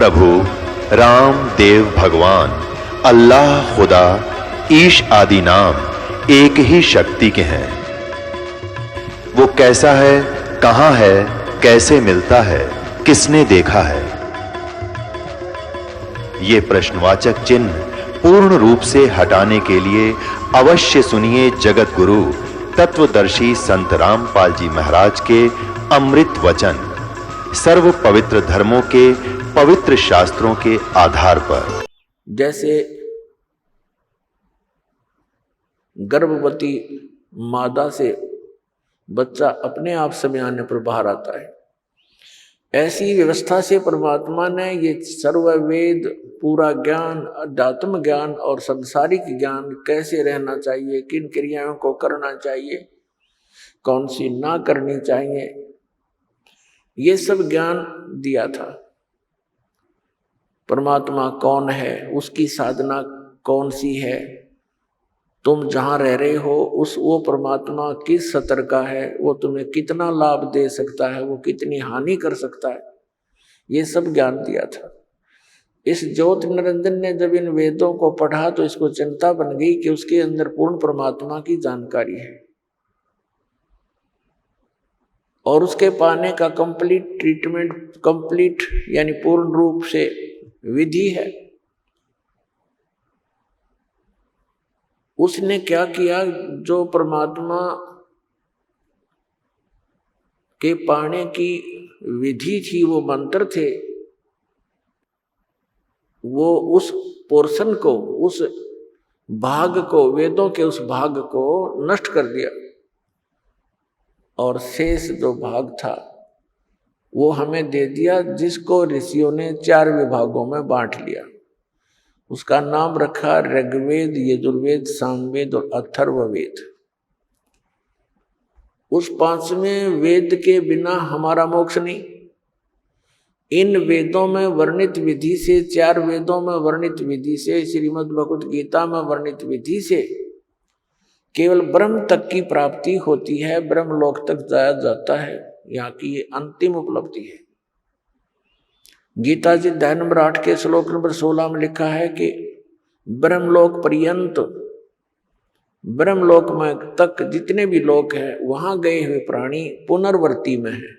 प्रभु राम देव भगवान अल्लाह खुदा ईश आदि नाम एक ही शक्ति के हैं। वो कैसा है, कहां है, कैसे मिलता है, किसने देखा है? ये प्रश्नवाचक चिन्ह पूर्ण रूप से हटाने के लिए अवश्य सुनिए जगत गुरु तत्वदर्शी संत रामपाल जी महाराज के अमृत वचन, सर्व पवित्र धर्मों के पवित्र शास्त्रों के आधार पर। जैसे गर्भवती मादा से बच्चा अपने आप समय आने पर बाहर आता है, ऐसी व्यवस्था से परमात्मा ने ये सर्व वेद, पूरा ज्ञान, अध्यात्म ज्ञान और सांसारिक ज्ञान, कैसे रहना चाहिए, किन क्रियाओं को करना चाहिए, कौन सी ना करनी चाहिए, ये सब ज्ञान दिया था। परमात्मा कौन है, उसकी साधना कौन सी है, तुम जहां रह रहे हो वो परमात्मा किस स्तर का है, वो तुम्हें कितना लाभ दे सकता है, वो कितनी हानि कर सकता है, ये सब ज्ञान दिया था। इस ज्योत निरंजन ने जब इन वेदों को पढ़ा तो इसको चिंता बन गई कि उसके अंदर पूर्ण परमात्मा की जानकारी है और उसके पाने का कंप्लीट ट्रीटमेंट, कंप्लीट यानी पूर्ण रूप से विधि है। उसने क्या किया, जो परमात्मा के पाने की विधि थी, वो मंत्र थे, वो उस पोर्शन को, उस भाग को, वेदों के उस भाग को नष्ट कर दिया और शेष जो भाग था वो हमें दे दिया, जिसको ऋषियों ने 4 विभागों में बांट लिया। उसका नाम रखा ऋग्वेद, यजुर्वेद, सामवेद और अथर्ववेद। उस 5वें वेद के बिना हमारा मोक्ष नहीं। इन वेदों में वर्णित विधि से, 4 वेदों में वर्णित विधि से, श्रीमद् भगवद गीता में वर्णित विधि से केवल ब्रह्म तक की प्राप्ति होती है, ब्रह्म लोक तक जाया जाता है। यहाँ की ये अंतिम उपलब्धि है। गीता जी अध्याय नंबर 8 के श्लोक नंबर 16 में लिखा है कि ब्रह्मलोक पर्यंत, ब्रह्मलोक में तक जितने भी लोक हैं, वहां गए हुए प्राणी पुनर्वर्ती में हैं,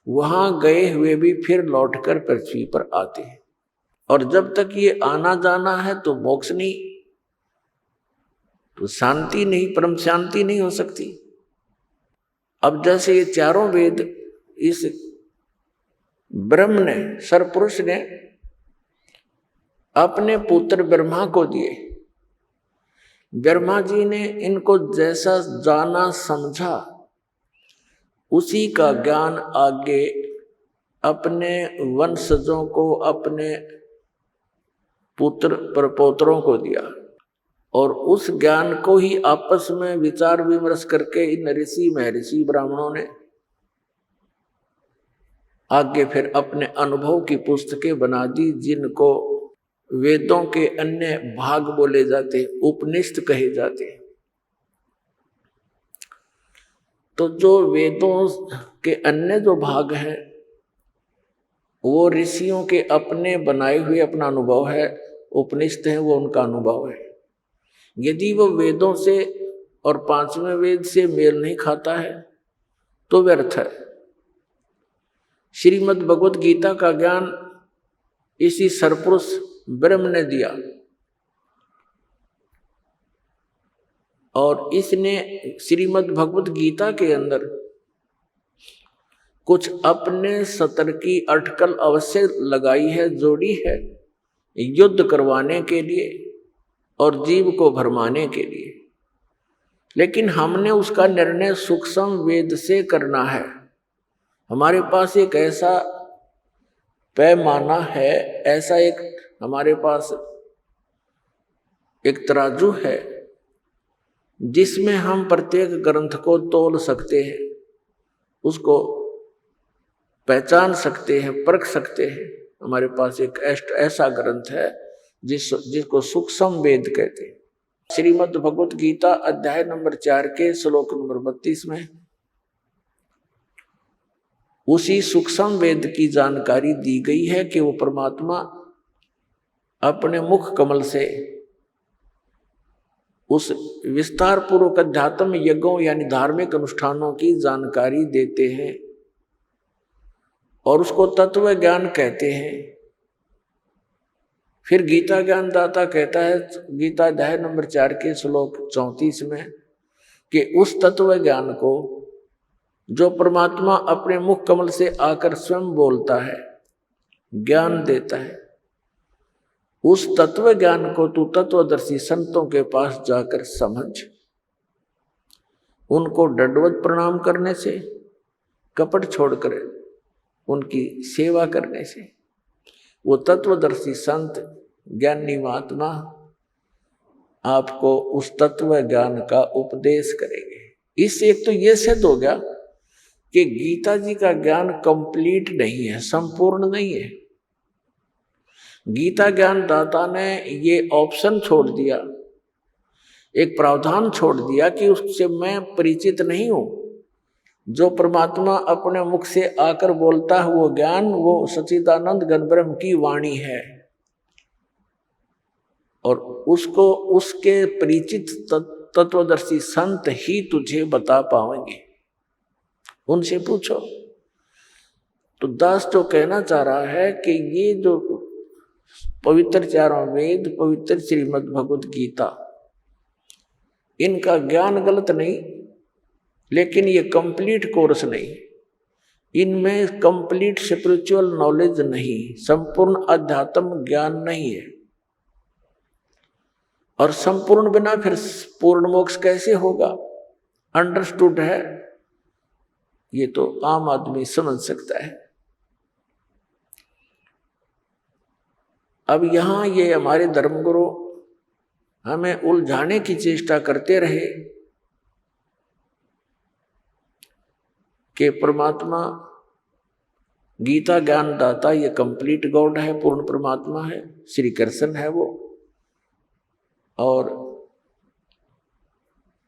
वहां गए हुए भी फिर लौटकर पृथ्वी पर आते हैं। और जब तक ये आना जाना है तो मोक्ष नहीं, तो शांति नहीं, परम शांति नहीं हो सकती। अब जैसे ये 4 वेद इस ब्रह्म ने, सरपुरुष ने अपने पुत्र ब्रह्मा को दिए। ब्रह्मा जी ने इनको जैसा जाना समझा, उसी का ज्ञान आगे अपने वंशजों को, अपने पुत्र प्रपौत्रों को दिया और उस ज्ञान को ही आपस में विचार विमर्श करके इन ऋषि महर्षि ब्राह्मणों ने आगे फिर अपने अनुभव की पुस्तकें बना दी, जिनको वेदों के अन्य भाग बोले जाते, उपनिषद कहे जाते। तो जो वेदों के अन्य जो भाग हैं वो ऋषियों के अपने बनाए हुए अपना अनुभव है, उपनिषद है वो उनका अनुभव है। यदि वो वेदों से और 5वें वेद से मेल नहीं खाता है तो व्यर्थ है। श्रीमद् भगवद गीता का ज्ञान इसी सरपुरुष ब्रह्म ने दिया और इसने श्रीमद् भगवद गीता के अंदर कुछ अपने सतर की अटकल अवश्य लगाई है, जोड़ी है, युद्ध करवाने के लिए और जीव को भरमाने के लिए। लेकिन हमने उसका निर्णय सूक्ष्म वेद से करना है। हमारे पास एक ऐसा पैमाना है, ऐसा एक हमारे पास एक तराजू है जिसमें हम प्रत्येक ग्रंथ को तौल सकते हैं, उसको पहचान सकते हैं, परख सकते हैं। हमारे पास एक ऐसा ग्रंथ है जिसको सूक्ष्म वेद कहते हैं। श्रीमद् भगवद गीता अध्याय नंबर 4 के श्लोक नंबर 32 में उसी सूक्ष्म वेद की जानकारी दी गई है कि वो परमात्मा अपने मुख कमल से उस विस्तार पूर्वक अध्यात्म यज्ञों यानी धार्मिक अनुष्ठानों की जानकारी देते हैं और उसको तत्व ज्ञान कहते हैं। फिर गीता ज्ञान दाता कहता है गीता अध्याय नंबर 4 के श्लोक 34 में कि उस तत्व ज्ञान को जो परमात्मा अपने मुख कमल से आकर स्वयं बोलता है, ज्ञान देता है, उस तत्व ज्ञान को तू तत्वदर्शी संतों के पास जाकर समझ। उनको दंडवत प्रणाम करने से, कपट छोड़कर उनकी सेवा करने से वो तत्वदर्शी संत ज्ञानी महात्मा आपको उस तत्व ज्ञान का उपदेश करेंगे। इससे एक तो ये सिद्ध हो गया कि गीता जी का ज्ञान कंप्लीट नहीं है, संपूर्ण नहीं है। गीता ज्ञान दाता ने ये ऑप्शन छोड़ दिया, एक प्रावधान छोड़ दिया कि उससे मैं परिचित नहीं हूं। जो परमात्मा अपने मुख से आकर बोलता है वो ज्ञान, वो सच्चिदानंद घन ब्रह्म की वाणी है और उसको उसके परिचित तत्वदर्शी संत ही तुझे बता पाएंगे। उनसे पूछो। तो दास जो कहना चाह रहा है कि ये जो पवित्र चारों वेद, पवित्र श्रीमद् भगवत गीता, इनका ज्ञान गलत नहीं, लेकिन ये कंप्लीट कोर्स नहीं, इनमें कंप्लीट स्पिरिचुअल नॉलेज नहीं, संपूर्ण अध्यात्म ज्ञान नहीं है। और संपूर्ण बिना फिर पूर्ण मोक्ष कैसे होगा? अंडरस्टूड है, ये तो आम आदमी समझ सकता है। अब यहां ये हमारे धर्मगुरु हमें उलझाने की चेष्टा करते रहे कि परमात्मा गीता ज्ञान दाता ये कंप्लीट गॉड है, पूर्ण परमात्मा है, श्री कृष्ण है वो, और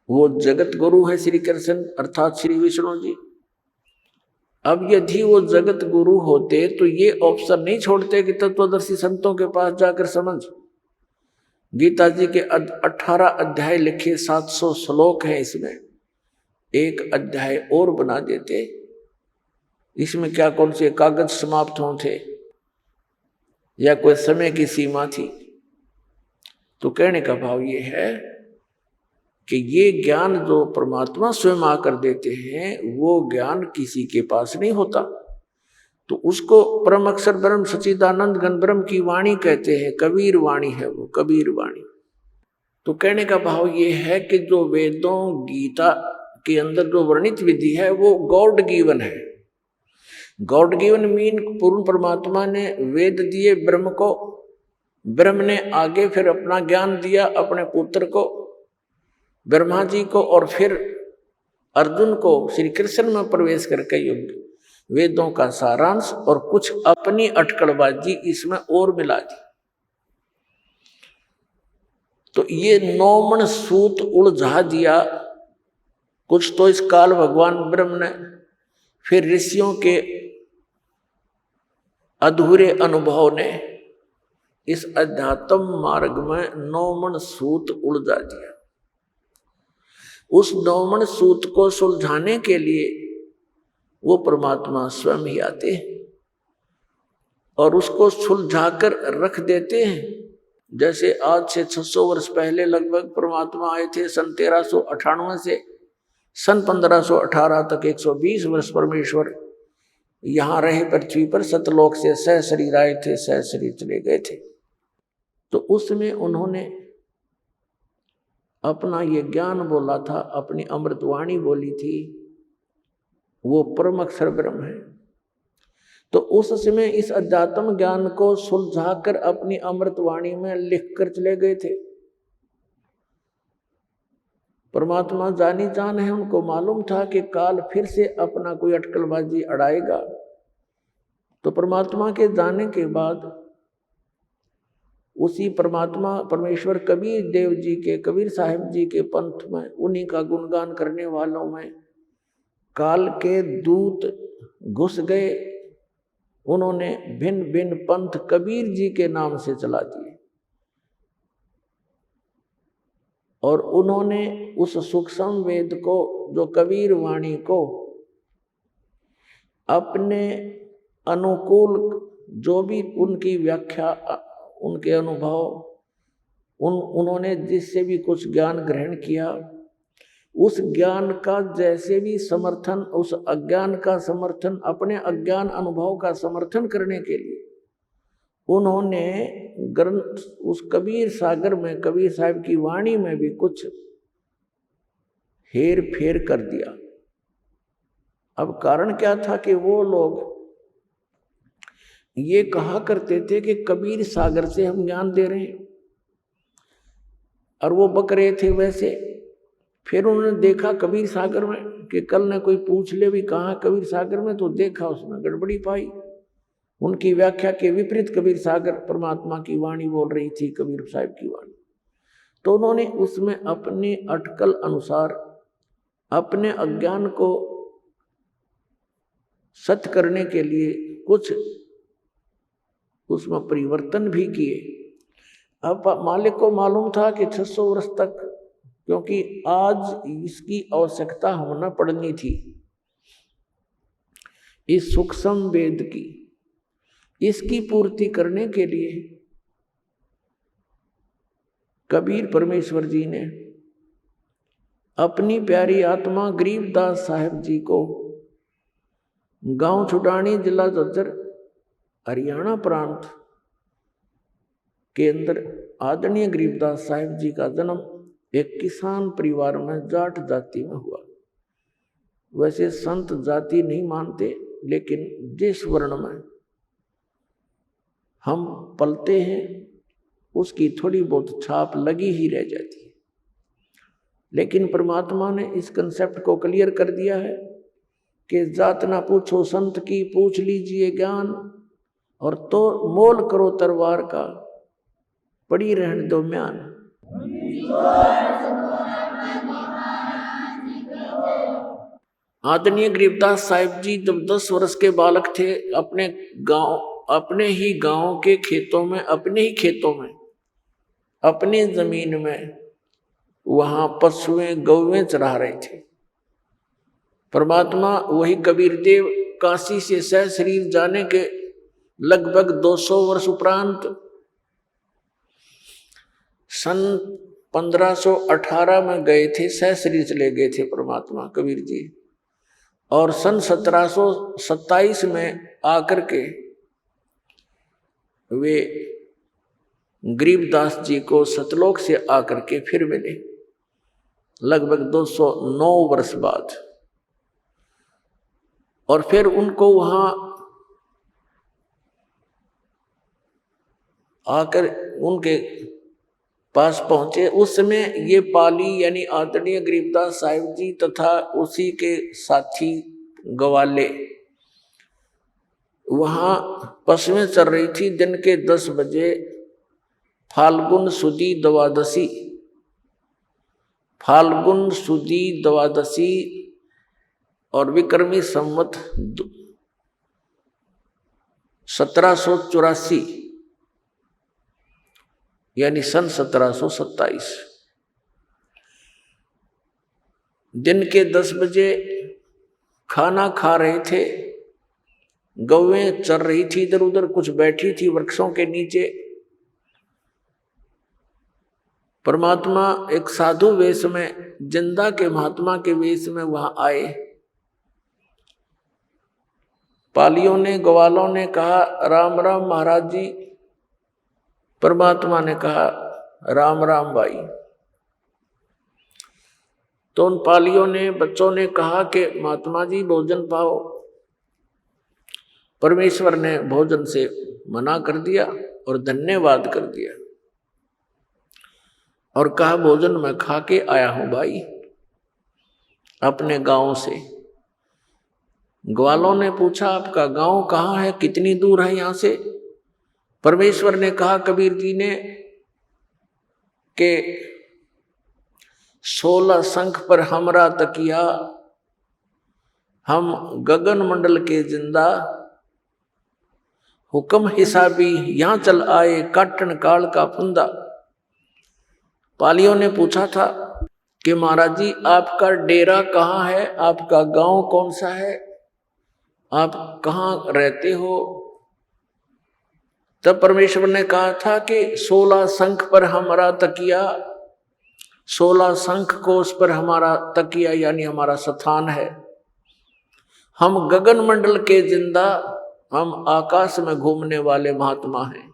वो जगत गुरु है श्री कृष्ण अर्थात श्री विष्णु जी। अब यदि वो जगत गुरु होते तो ये ऑप्शन नहीं छोड़ते कि तत्वदर्शी संतों के पास जाकर समझ। गीता जी के 18 अध्याय लिखे, 700 श्लोक हैं, इसमें एक अध्याय और बना देते। इसमें क्या कौन से कागज समाप्त होते या कोई समय की सीमा थी? तो कहने का भाव ये है कि ये ज्ञान जो परमात्मा स्वयं आकर देते हैं वो ज्ञान किसी के पास नहीं होता। तो उसको परम अक्षर ब्रह्म सच्चिदानंद घन ब्रह्म की वाणी कहते हैं, कबीर वाणी है वो, कबीर वाणी। तो कहने का भाव ये है कि जो वेदों गीता के अंदर जो वर्णित विधि है वो गॉड गिवन है। गॉड गिवन मीन पूर्ण परमात्मा ने वेद दिए ब्रह्म को, ब्रह्म ने आगे फिर अपना ज्ञान दिया अपने पुत्र को, ब्रह्मा जी को, और फिर अर्जुन को श्री कृष्ण में प्रवेश करके युग वेदों का सारांश और कुछ अपनी अटकलबाजी इसमें और मिला दी। तो ये 9 मन सूत उलझा दिया। कुछ तो इस काल भगवान ब्रह्म ने, फिर ऋषियों के अधूरे अनुभव ने इस अध्यात्म मार्ग में 9 मन सूत उलझा दिया। उस 9 मन सूत को सुलझाने के लिए वो परमात्मा स्वयं ही आते हैं और उसको सुलझाकर रख देते हैं। जैसे आज से 600 वर्ष पहले लगभग परमात्मा आए थे, सन 1398 से सन 1518 तक 120 वर्ष परमेश्वर यहाँ रहे पृथ्वी पर। सतलोक से सह शरीर आए थे, सह शरीर चले गए थे। तो उसमें उन्होंने अपना ये ज्ञान बोला था, अपनी अमृतवाणी बोली थी, वो परम अक्षर ब्रह्म है। तो उस समय इस अध्यात्म ज्ञान को सुलझाकर अपनी अमृतवाणी में लिख कर चले गए थे। परमात्मा जानी जान है, उनको मालूम था कि काल फिर से अपना कोई अटकलबाजी अड़ाएगा। तो परमात्मा के जाने के बाद उसी परमात्मा परमेश्वर कबीर देव जी के, कबीर साहिब जी के पंथ में, उन्हीं का गुणगान करने वालों में काल के दूत घुस गए। उन्होंने भिन्न भिन्न पंथ कबीर जी के नाम से चला दिए और उन्होंने उस सूक्ष्म वेद को, जो कबीर वाणी को, अपने अनुकूल, जो भी उनकी व्याख्या, उनके अनुभव, उन्होंने जिससे भी कुछ ज्ञान ग्रहण किया, उस ज्ञान का जैसे भी समर्थन, उस अज्ञान का समर्थन, अपने अज्ञान अनुभव का समर्थन करने के लिए उन्होंने ग्रंथ, उस कबीर सागर में, कबीर साहब की वाणी में भी कुछ हेर फेर कर दिया। अब कारण क्या था कि वो लोग ये कहा करते थे कि कबीर सागर से हम ज्ञान दे रहे हैं, और वो बक रहे थे वैसे। फिर उन्होंने देखा कबीर सागर में कि कल ने कोई पूछ ले भी कहाँ कबीर सागर में, तो देखा उसमें गड़बड़ी पाई। उनकी व्याख्या के विपरीत कबीर सागर परमात्मा की वाणी बोल रही थी, कबीर साहब की वाणी। तो उन्होंने उसमें अपनी अटकल अनुसार अपने अज्ञान को सत्य करने के लिए कुछ उसमें परिवर्तन भी किए। अब मालिक को मालूम था कि 600 वर्ष तक, क्योंकि आज इसकी आवश्यकता होना पड़नी थी, इस सूक्ष्म वेद की, इसकी पूर्ति करने के लिए कबीर परमेश्वर जी ने अपनी प्यारी आत्मा गरीबदास साहब जी को गांव छुटानी, जिला झज्जर, हरियाणा प्रांत के अंदर आदरणीय गरीबदास साहब जी का जन्म एक किसान परिवार में जाट जाति में हुआ। वैसे संत जाति नहीं मानते, लेकिन जिस वर्ण में हम पलते हैं उसकी थोड़ी बहुत छाप लगी ही रह जाती है। लेकिन परमात्मा ने इस कंसेप्ट को क्लियर कर दिया है कि जात ना पूछो संत की, पूछ लीजिए ज्ञान, और तो मोल करो तलवार का, पड़ी रहने दो म्यान। आदरणीय गरीबदास साहिब जी जब 10 वर्ष के बालक थे, अपने गांव, अपने ही गांव के खेतों में, अपने ही खेतों में, अपनी जमीन में, वहां पशुएं गौवें चरा रहे थे। परमात्मा वही कबीर देव काशी से सह शरीर जाने के लगभग 200 वर्ष उपरांत सन 1518 में गए थे, सह शरीर चले गए थे परमात्मा कबीर जी, और सन 1727 में आकर के वे गरीबदास जी को सतलोक से आकर के फिर मिले, लगभग 209 वर्ष बाद। और फिर उनको वहां आकर उनके पास पहुंचे। उस समय ये पाली यानी आदरणीय गरीबदास साहिब जी तथा उसी के साथी गवाले वहां पशुएं चल रही थी। दिन के 10 बजे फाल्गुन सुदी द्वादशी, फाल्गुन सुदी द्वादशी और विक्रमी संवत 1784 यानी सन 1727 दिन के 10 बजे खाना खा रहे थे। गौवें चर रही थी, इधर उधर कुछ बैठी थी वृक्षों के नीचे। परमात्मा एक साधु वेश में, जिंदा के महात्मा के वेश में वहां आए। पालियों ने, ग्वालों ने कहा राम राम महाराज जी। परमात्मा ने कहा राम राम भाई। तो उन पालियों ने, बच्चों ने कहा कि महात्मा जी भोजन पाओ। परमेश्वर ने भोजन से मना कर दिया और धन्यवाद कर दिया और कहा भोजन मैं खा के आया हूं भाई अपने गांव से। ग्वालों ने पूछा आपका गांव कहाँ है, कितनी दूर है यहां से? परमेश्वर ने कहा कबीर जी ने कि 16 शंख पर हमरा तकिया, हम गगन मंडल के जिंदा, हुक्म हिसाबी यहां चल आए, काटन काल का फंदा। पालियों ने पूछा था कि महाराज जी आपका डेरा कहाँ है, आपका गांव कौन सा है, आप कहाँ रहते हो। तब परमेश्वर ने कहा था कि 16 शंख पर हमारा तकिया, 16 शंख कोश पर हमारा तकिया यानी हमारा स्थान है। हम गगन मंडल के जिंदा, हम आकाश में घूमने वाले महात्मा हैं।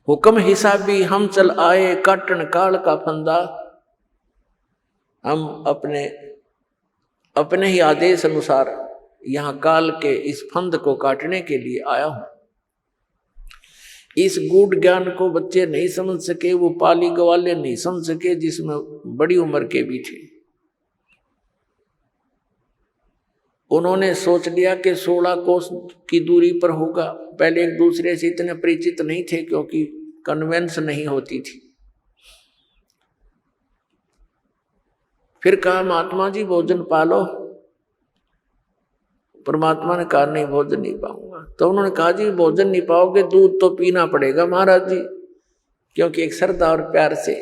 हुक्म हिसाबी हम चल आए, काटन काल का फंदा। हम अपने ही आदेश अनुसार यहाँ काल के इस फंद को काटने के लिए आया हूं। इस गूढ़ ज्ञान को बच्चे नहीं समझ सके, वो पाली ग्वाले नहीं समझ सके, जिसमें बड़ी उम्र के भी थे। उन्होंने सोच लिया कि 16 कोस की दूरी पर होगा। पहले एक दूसरे से इतने परिचित नहीं थे क्योंकि कन्वेंस नहीं होती थी। फिर कहा महात्मा जी भोजन पालो। परमात्मा ने कहा नहीं भोजन नहीं पाऊंगा। तो उन्होंने कहा जी भोजन नहीं पाओगे, दूध तो पीना पड़ेगा महाराज जी, क्योंकि एक श्रद्धा और प्यार से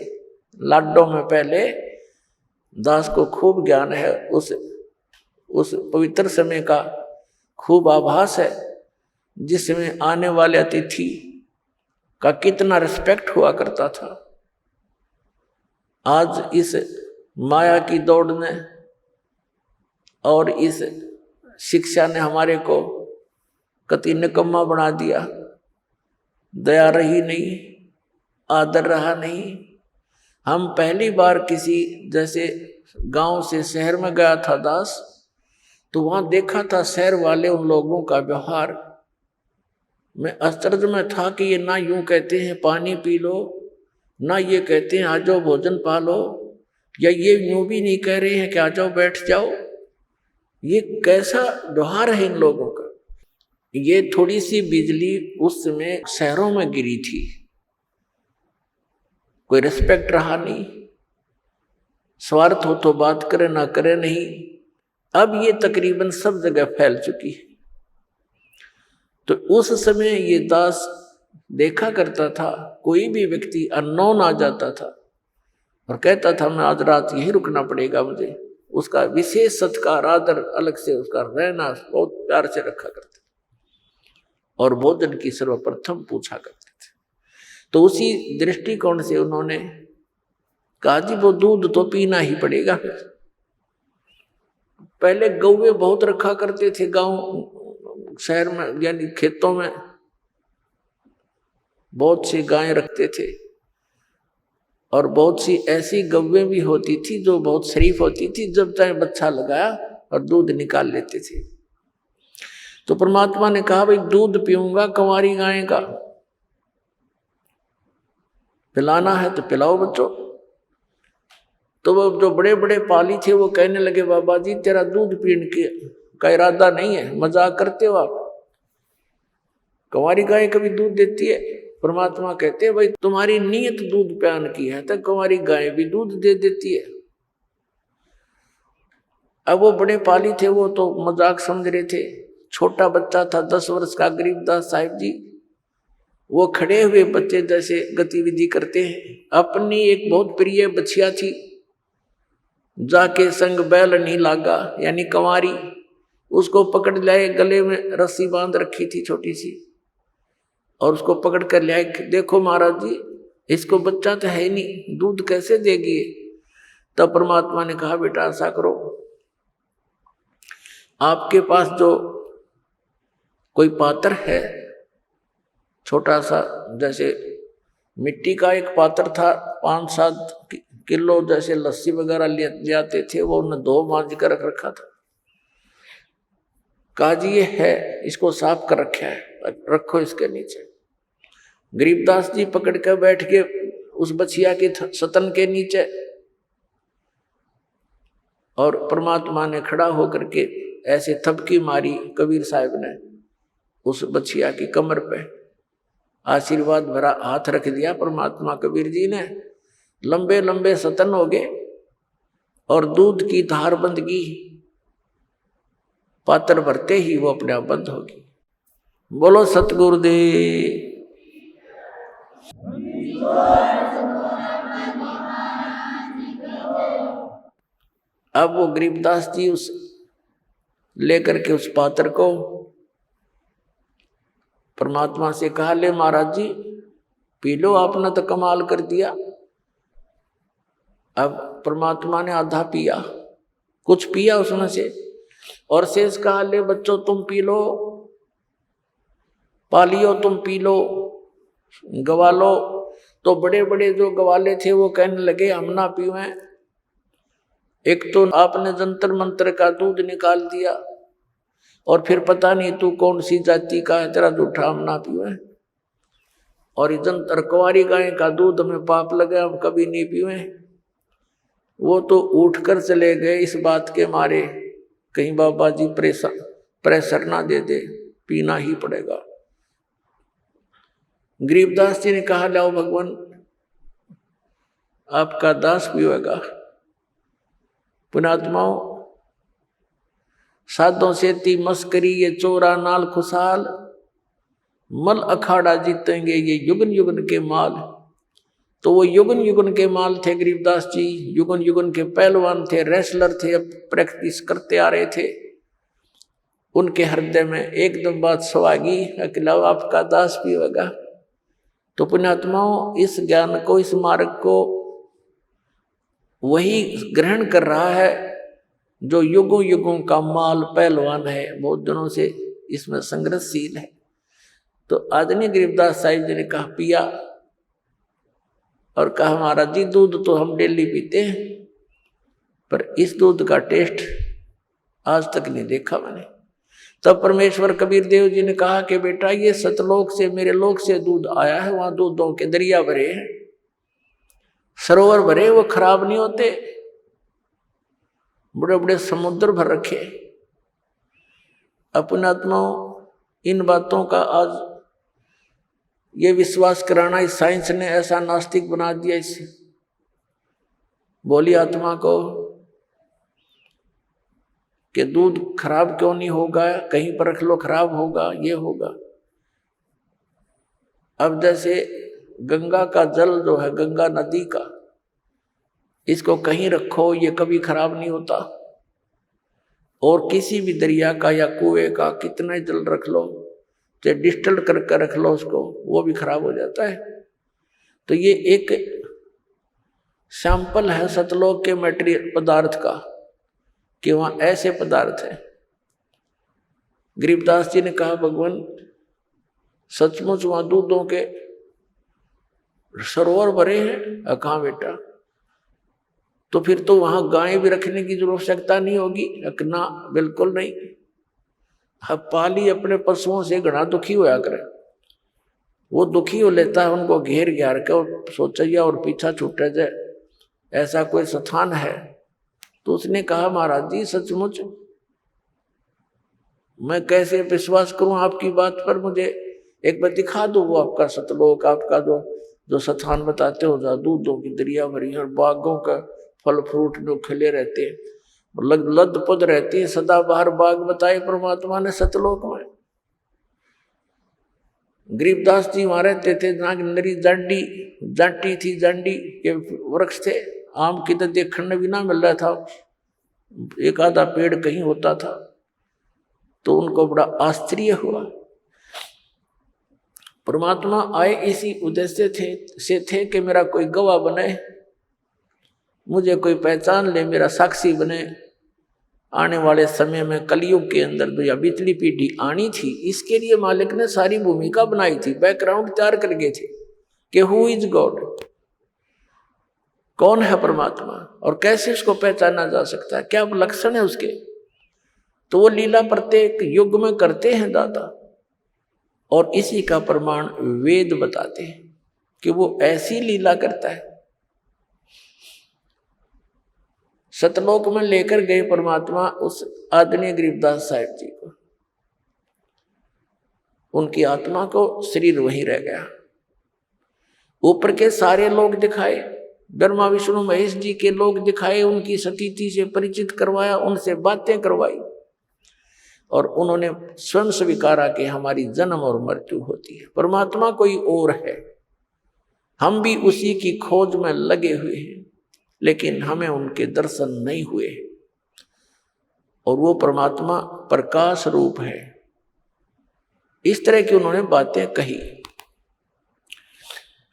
लाडों में पहले दास को खूब ज्ञान है, उस पवित्र समय का खूब आभास है, जिसमें आने वाले अतिथि का कितना रिस्पेक्ट हुआ करता था। आज इस माया की दौड़ ने और इस शिक्षा ने हमारे को कति निकम्मा बना दिया। दया रही नहीं, आदर रहा नहीं। हम पहली बार किसी जैसे गांव से शहर में गया था दास, तो वहां देखा था शहर वाले उन लोगों का व्यवहार। मैं आश्चर्य में था कि ये ना यूं कहते हैं पानी पी लो, ना ये कहते हैं आ जाओ भोजन पा लो, या ये यूं भी नहीं कह रहे हैं कि आ जाओ बैठ जाओ। ये कैसा व्यवहार है इन लोगों का। ये थोड़ी सी बिजली उस समय शहरों में गिरी थी, कोई रिस्पेक्ट रहा नहीं, स्वार्थ हो तो बात करे ना करे नहीं। अब ये तकरीबन सब जगह फैल चुकी है। तो उस समय ये दास देखा करता था, कोई भी व्यक्ति अननोन आ जाता था और कहता था मैं आज रात यहीं रुकना पड़ेगा मुझे, उसका विशेष सत्कार आदर अलग से उसका रहना बहुत प्यार से रखा करते थे और भोजन की सर्वप्रथम पूछा करते थे। तो उसी दृष्टिकोण से उन्होंने कहा जी वो दूध तो पीना ही पड़ेगा। फिर पहले गौवे बहुत रखा करते थे गांव शहर में, यानी खेतों में बहुत सी गायें रखते थे और बहुत सी ऐसी गौवें भी होती थी जो बहुत शरीफ होती थी, जब चाहे बच्चा लगाया और दूध निकाल लेते थे। तो परमात्मा ने कहा भाई दूध पीऊंगा कंवारी गाय का, पिलाना है तो पिलाओ बच्चों। तो वो जो बड़े बड़े पाली थे वो कहने लगे बाबा जी तेरा दूध पीने का इरादा नहीं है, मजाक करते हो आप, कंवारी गाय कभी दूध देती है? परमात्मा कहते हैं भाई तुम्हारी नीयत दूध प्यान की है तो कंवारी गाय भी दूध दे देती है। अब वो बड़े पाली थे, वो तो मजाक समझ रहे थे। छोटा बच्चा था 10 वर्ष का गरीबदास साहिब जी, वो खड़े हुए बच्चे जैसे गतिविधि करते हैं। अपनी एक बहुत प्रिय बछिया थी, जाके संग बैल नहीं लागा यानी कंवारी, उसको पकड़ लाए, गले में रस्सी बांध रखी थी छोटी सी, और उसको पकड़ कर ले आए। देखो महाराज जी इसको बच्चा तो है नहीं, दूध कैसे देगी? तब परमात्मा ने कहा बेटा ऐसा करो, आपके पास जो कोई पात्र है छोटा सा, जैसे मिट्टी का एक पात्र था, 5-7 किलो जैसे लस्सी वगैरह ले जाते थे, वो उन्हें धो मांझ कर रखा था। कहा जी ये है, इसको साफ कर रखा है, रखो इसके नीचे। गरीबदास जी पकड़ कर बैठ के उस बछिया के सतन के नीचे, और परमात्मा ने खड़ा होकर के ऐसे थपकी मारी कबीर साहब ने उस बछिया की कमर पे, आशीर्वाद भरा हाथ रख दिया परमात्मा कबीर जी ने। लंबे लंबे सतन हो गए और दूध की धार बंद की। पात्र भरते ही वो अपने आप बंद होगी। बोलो सतगुरुदेव। अब वो गरीबदास जी उस लेकर के उस पात्र को परमात्मा से कहा, ले महाराज जी पी लो, आपने तो कमाल कर दिया। अब परमात्मा ने आधा पिया, कुछ पिया उसमें से, और शेष कहा, ले बच्चों तुम पी लो, पालियो तुम पी लो, गवालो। तो बड़े बड़े जो गवाले थे वो कहने लगे हम ना पीवे, एक तो आपने जंतर मंत्र का दूध निकाल दिया, और फिर पता नहीं तू कौन सी जाति का है, तेरा जूठा हम ना पीवे, और जंतर कुंवारी गाय का दूध हमें पाप लगे, हम कभी नहीं पीवे। वो तो उठकर चले गए इस बात के मारे, कहीं बाबा जी प्रेशर ना दे दे, पीना ही पड़ेगा। गरीबदास जी ने कहा, लाओ भगवान आपका दास पिएगा। पुणात्माओं, साधों से ती मस्करी ये चोरा नाल खुशाल, मल अखाड़ा जीतेंगे ये युगन युगन के माल। तो वो युगन युगन के माल थे गरीबदास जी, युगन युगन के पहलवान थे, रेसलर थे, अब प्रैक्टिस करते आ रहे थे। उनके हृदय में एकदम बात सवागी, अकेला आपका दास भी होगा। तो पुण्यात्माओं, इस ज्ञान को, इस मार्ग को वही ग्रहण कर रहा है जो युगों युगों का माल पहलवान है, बहुत दिनों से इसमें संघर्षशील है। तो आदरणीय गरीबदास साहिब जी ने कहा, पिया, और कहा महाराज जी दूध तो हम डेली पीते हैं, पर इस दूध का टेस्ट आज तक नहीं देखा मैंने। तब परमेश्वर कबीर देव जी ने कहा कि बेटा ये सतलोक से, मेरे लोक से दूध आया है, वहां दूधों के दरिया भरे हैं, सरोवर भरे, वो खराब नहीं होते, बड़े बड़े समुद्र भर रखे। अपनात्माओं, इन बातों का आज ये विश्वास कराना इस साइंस ने ऐसा नास्तिक बना दिया इस बोली आत्मा को कि दूध खराब क्यों नहीं होगा, कहीं पर रख लो खराब होगा, ये होगा। अब जैसे गंगा का जल जो है, गंगा नदी का, इसको कहीं रखो ये कभी खराब नहीं होता, और किसी भी दरिया का या कुएं का कितना जल रख लो, चाहे डिस्टिल्ड करके रख लो उसको, वो भी खराब हो जाता है। तो ये एक सैंपल है सतलोक के मटेरियल पदार्थ का, कि वहां ऐसे पदार्थ है। गरीबदास जी ने कहा, भगवान सचमुच वहां दूधों के सरोवर भरे हैं। कहाँ बेटा, तो फिर तो वहां गाय भी रखने की जरूरत आवश्यकता नहीं होगी। ना, बिल्कुल नहीं। अब पाली अपने पशुओं से घना दुखी होया करे, वो दुखी हो लेता है, उनको घेर घार के और सोचा और पीछा छूटे जाए, ऐसा कोई स्थान है। तो उसने कहा, महाराज जी सचमुच मैं कैसे विश्वास करूं आपकी बात पर, मुझे एक बार दिखा दो वो आपका सतलोक, आपका जो स्थान बताते हो, जहाँ दूधों की दरिया भरी है और बागों का फल फ्रूट जो खिले रहते हैं, लद पद रहती है, सदा बाहर बाग बताए परमात्मा ने सतलोक में। गरीबदास जी वहां रहते थे जहाँ नरी जांटी थी, जांडी के वृक्ष थे, आम की तो देखने भी ना मिल रहा था, एक आधा पेड़ कहीं होता था। तो उनको बड़ा आश्चर्य हुआ। परमात्मा आए इसी उद्देश्य से थे कि मेरा कोई गवाह बने, मुझे कोई पहचान ले, मेरा साक्षी बने। आने वाले समय में कलयुग के अंदर जो या बीतली पीढ़ी आनी थी, इसके लिए मालिक ने सारी भूमिका बनाई थी, बैकग्राउंड तैयार कर गए थे कि हु इज गॉड, कौन है परमात्मा और कैसे उसको पहचाना जा सकता है, क्या लक्षण है उसके। तो वो लीला प्रत्येक युग में करते हैं दादा, और इसी का प्रमाण वेद बताते हैं कि वो ऐसी लीला करता है। सतलोक में लेकर गए परमात्मा उस आदरणीय गरीबदास साहिब जी को, उनकी आत्मा को, शरीर वहीं रह गया। ऊपर के सारे लोग दिखाए, ब्रह्मा विष्णु महेश जी के लोग दिखाए, उनकी सतीति से परिचित करवाया, उनसे बातें करवाई। और उन्होंने स्वयं स्वीकारा कि हमारी जन्म और मृत्यु होती है, परमात्मा कोई और है, हम भी उसी की खोज में लगे हुए हैं, लेकिन हमें उनके दर्शन नहीं हुए। और वो परमात्मा प्रकाश रूप है। इस तरह की उन्होंने बातें कही।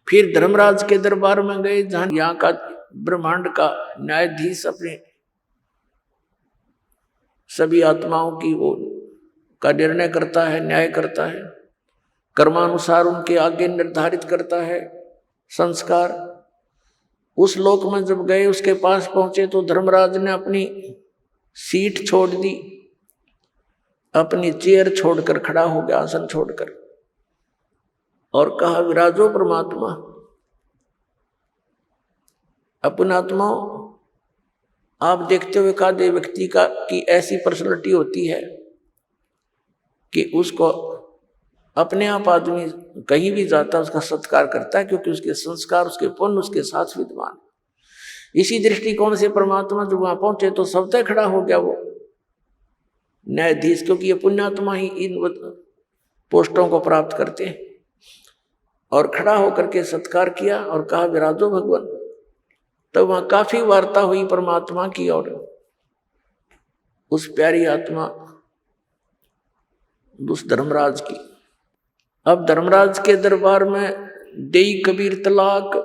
फिर धर्मराज के दरबार में गए, जहां यहाँ का ब्रह्मांड का न्यायाधीश अपने सभी आत्माओं की वो का निर्णय करता है, न्याय करता है, कर्मानुसार उनके आगे निर्धारित करता है संस्कार। उस लोक में जब गए, उसके पास पहुंचे तो धर्मराज ने अपनी सीट छोड़ दी, अपनी चेयर छोड़कर खड़ा हो गया, आसन छोड़कर, और कहा, विराजो परमात्मा। अपने आत्माओं, आप देखते हुए एकाधे व्यक्ति का की ऐसी पर्सनैलिटी होती है कि उसको अपने आप आदमी कहीं भी जाता है उसका सत्कार करता है, क्योंकि उसके संस्कार, उसके पुण्य उसके साथ विद्यमान। इसी दृष्टिकोण से परमात्मा जब वहां पहुंचे तो सबसे खड़ा हो गया वो न्यायाधीश, क्योंकि ये पुण्यात्मा ही इन पोस्टों को प्राप्त करते हैं। और खड़ा होकर के सत्कार किया और कहा, विराजो भगवान। तब वहां काफी वार्ता हुई परमात्मा की और उस प्यारी आत्मा उस धर्मराज की। अब धर्मराज के दरबार में देई कबीर तलाक,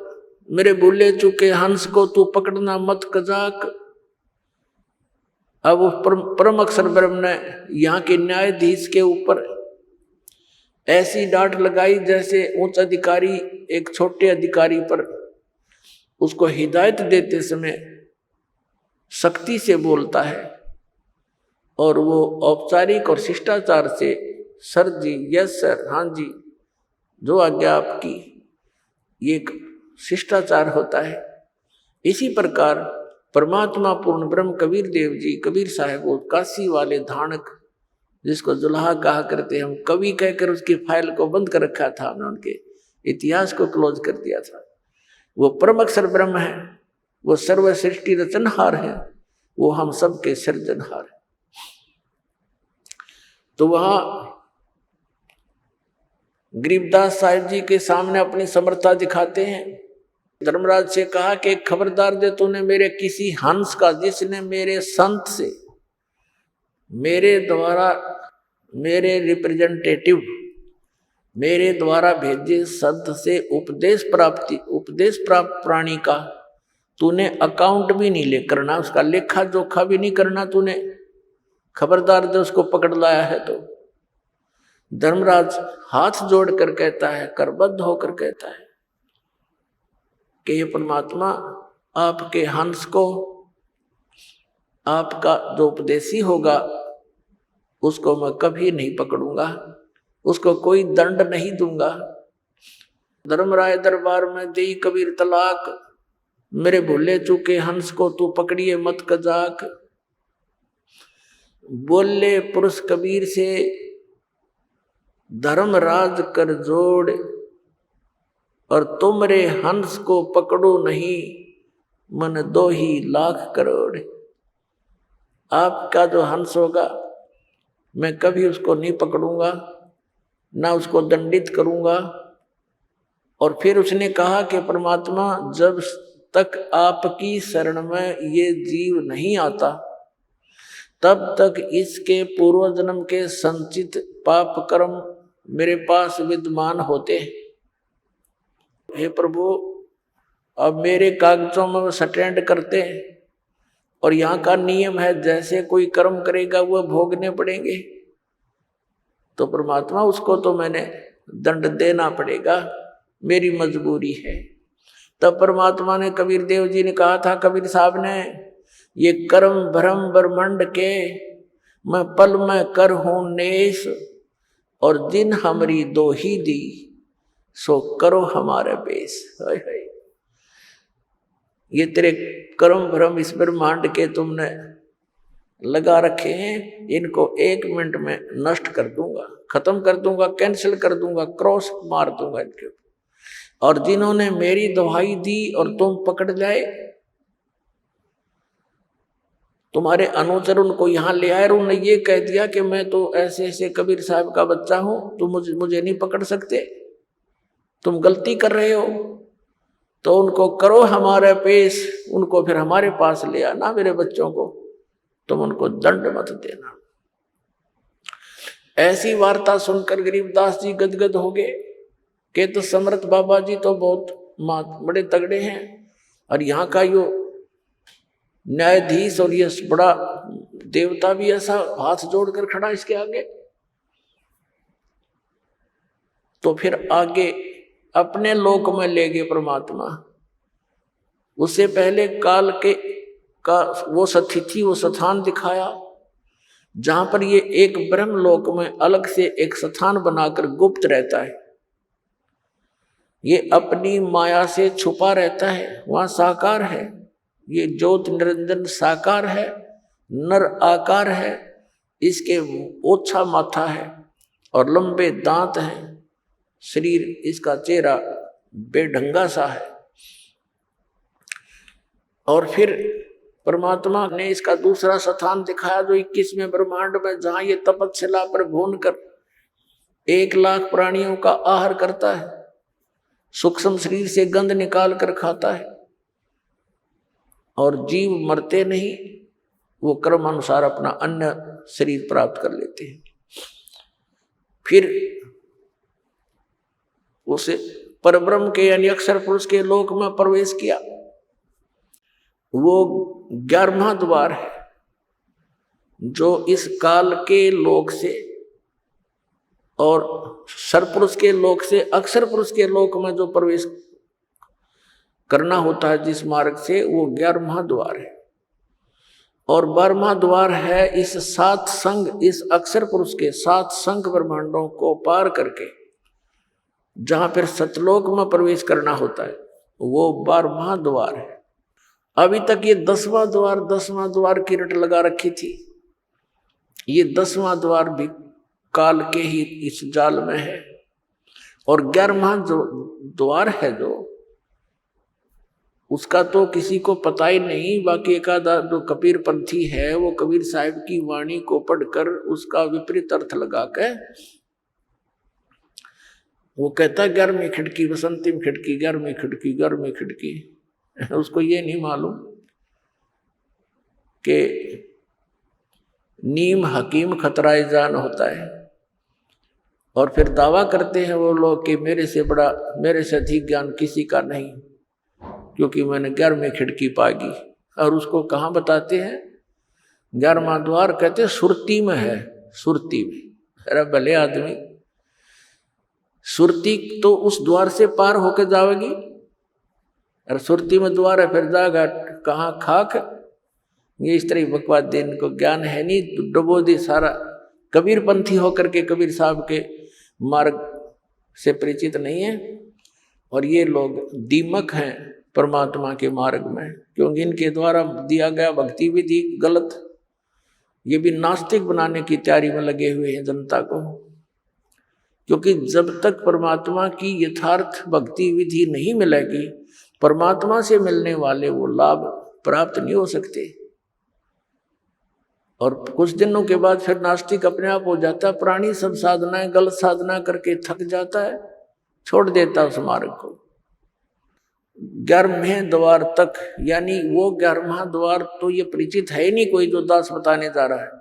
मेरे भूले चुके हंस को तू पकड़ना मत कजाक। अब परम अक्षर ब्रह्म ने यहाँ के न्यायाधीश के ऊपर ऐसी डांट लगाई जैसे उच्च अधिकारी एक छोटे अधिकारी पर उसको हिदायत देते समय सख्ती से बोलता है, और वो औपचारिक और शिष्टाचार से सर जी, यस सर, हाँ जी, जो आज्ञा आपकी, ये शिष्टाचार होता है। इसी प्रकार परमात्मा पूर्ण ब्रह्म कबीर देव जी, कबीर साहब, वो काशी वाले धानक जिसको जुल्हा कहा करते, हम कवि कहकर उसकी फाइल को बंद कर रखा था, हमने उनके इतिहास को क्लोज कर दिया था। वो परम अक्षर ब्रह्म है, वो सर्व सृष्टि रचनहार है, वो हम सब के सृजनहार है। तो वहां गरीबदास साहिब जी के सामने अपनी समर्था दिखाते हैं। धर्मराज से कहा कि खबरदार दे, तूने मेरे किसी हंस का, जिसने मेरे संत से, मेरे द्वारा, मेरे रिप्रेजेंटेटिव, मेरे द्वारा भेजे संत से उपदेश प्राप्त प्राणी का तूने अकाउंट भी नहीं ले करना, उसका लेखा जोखा भी नहीं करना तूने। खबरदार दे, उसको पकड़ लाया है तो। धर्मराज हाथ जोड़कर कहता है, करबद्ध होकर कहता है कि ये परमात्मा, आपके हंस को, आपका जो उपदेशी होगा उसको मैं कभी नहीं पकड़ूंगा, उसको कोई दंड नहीं दूंगा। धर्मराय दरबार में देई कबीर तलाक, मेरे भूले चूके हंस को तू पकड़िए मत कजाक। बोले पुरुष कबीर से धर्मराज कर जोड़, और तुमरे हंस को पकड़ो नहीं मन 2 करोड़। आपका जो हंस होगा मैं कभी उसको नहीं पकड़ूंगा, ना उसको दंडित करूंगा। और फिर उसने कहा कि परमात्मा, जब तक आपकी शरण में ये जीव नहीं आता तब तक इसके पूर्व जन्म के संचित पाप कर्म मेरे पास विद्यमान होते हैं। हे प्रभु, अब मेरे कागजों में वो स्टैंड करते हैं, और यहाँ का नियम है जैसे कोई कर्म करेगा वह भोगने पड़ेंगे। तो परमात्मा, उसको तो मैंने दंड देना पड़ेगा, मेरी मजबूरी है। तब परमात्मा ने, कबीर देव जी ने कहा था, कबीर साहब ने, ये कर्म भ्रम ब्रह्मंड के मैं पल में कर हूं नेस, और जिन हमरी दोही दी सो करो हमारे बेस। ये तेरे कर्म भ्रम इस ब्रह्मांड के तुमने लगा रखे हैं, इनको 1 मिनट में नष्ट कर दूंगा, खत्म कर दूंगा, कैंसिल कर दूंगा, क्रॉस मार दूंगा इनके ऊपर। और जिन्होंने मेरी दुहाई दी और तुम पकड़ जाए, तुम्हारे अनुचर उनको यहाँ ले आए और उन्होंने ये कह दिया कि मैं तो ऐसे ऐसे कबीर साहब का बच्चा हूं, तुम मुझे नहीं पकड़ सकते, तुम गलती कर रहे हो, तो उनको करो हमारे पेश, उनको फिर हमारे पास ले आना, मेरे बच्चों को, तुम उनको दंड मत देना। ऐसी वार्ता सुनकर गरीबदास जी गदगद हो गए कि तो समर्थ बाबा जी तो बहुत बड़े तगड़े हैं, और यहाँ का यो न्यायाधीश और ये बड़ा देवता भी ऐसा हाथ जोड़कर खड़ा इसके आगे। तो फिर आगे अपने लोक में ले गए परमात्मा। उससे पहले काल के का वो सतिथि, वो स्थान दिखाया जहां पर ये एक ब्रह्म लोक में अलग से एक स्थान बनाकर गुप्त रहता है। ये अपनी माया से छुपा रहता है, वहां साकार है। ये ज्योत निरंजन साकार है, नर आकार है, इसके ओछा माथा है और लंबे दांत हैं, शरीर इसका चेहरा बेढंगा सा है। और फिर परमात्मा ने इसका दूसरा स्थान दिखाया जो 21वें ब्रह्मांड में, जहां ये तपस्या पर भून कर 1 लाख प्राणियों का आहार करता है, सूक्ष्म शरीर से गंध निकाल कर खाता है, और जीव मरते नहीं, वो कर्म अनुसार अपना अन्य शरीर प्राप्त कर लेते हैं। फिर उसे परब्रह्म के यानी अक्षर पुरुष के लोक में प्रवेश किया। वो 11वां द्वार है जो इस काल के लोक से और सरपुरुष के लोक से अक्षर पुरुष के लोक में जो प्रवेश करना होता है जिस मार्ग से, वो 11वां द्वार है। और 12वां द्वार है इस 7 संघ, इस अक्षर पुरुष के 7 संघ ब्रह्मांडों को पार करके जहां फिर सतलोक में प्रवेश करना होता है, वो 12वां द्वार है। अभी तक ये 10वां द्वार की रट लगा रखी थी। ये 10वां द्वार भी काल के ही इस जाल में है। और 11वां जो द्वार है जो, उसका तो किसी को पता ही नहीं। बाकी एक आधा जो कबीर पंथी है वो कबीर साहिब की वाणी को पढ़कर उसका विपरीत अर्थ लगा के वो कहता 11वीं खिड़की, बसंतीम खिड़की, 11वीं खिड़की, 11वीं खिड़की। उसको ये नहीं मालूम कि नीम हकीम खतराए जान होता है। और फिर दावा करते हैं वो लोग कि मेरे से बड़ा, मेरे से अधिक ज्ञान किसी का नहीं, क्योंकि मैंने 11वीं खिड़की पागी। और उसको कहाँ बताते हैं? 11वां द्वार कहते सुरती में है, सुरती में। अरे भले आदमी, सुरती तो उस द्वार से पार होके जाएगी, और सुरती में द्वार है, फिर जाएगा कहाँ? खाक। ये इस तरह बकवास दे, इनको ज्ञान है नहीं, डुबो दी सारा। कबीर पंथी होकर के कबीर साहब के मार्ग से परिचित नहीं है। और ये लोग दीमक हैं परमात्मा के मार्ग में, क्योंकि इनके द्वारा दिया गया भक्ति विधि गलत। ये भी नास्तिक बनाने की तैयारी में लगे हुए हैं जनता को, क्योंकि जब तक परमात्मा की यथार्थ भक्ति विधि नहीं मिलेगी, परमात्मा से मिलने वाले वो लाभ प्राप्त नहीं हो सकते। और कुछ दिनों के बाद फिर नास्तिक अपने आप हो जाता है। प्राणी सब साधनाएं गलत साधना करके थक जाता है, छोड़ देता उस मार्ग को। 11वें द्वार तक, यानी वो 11वां द्वार तो ये परिचित है ही नहीं कोई जो दास बताने जा रहा है।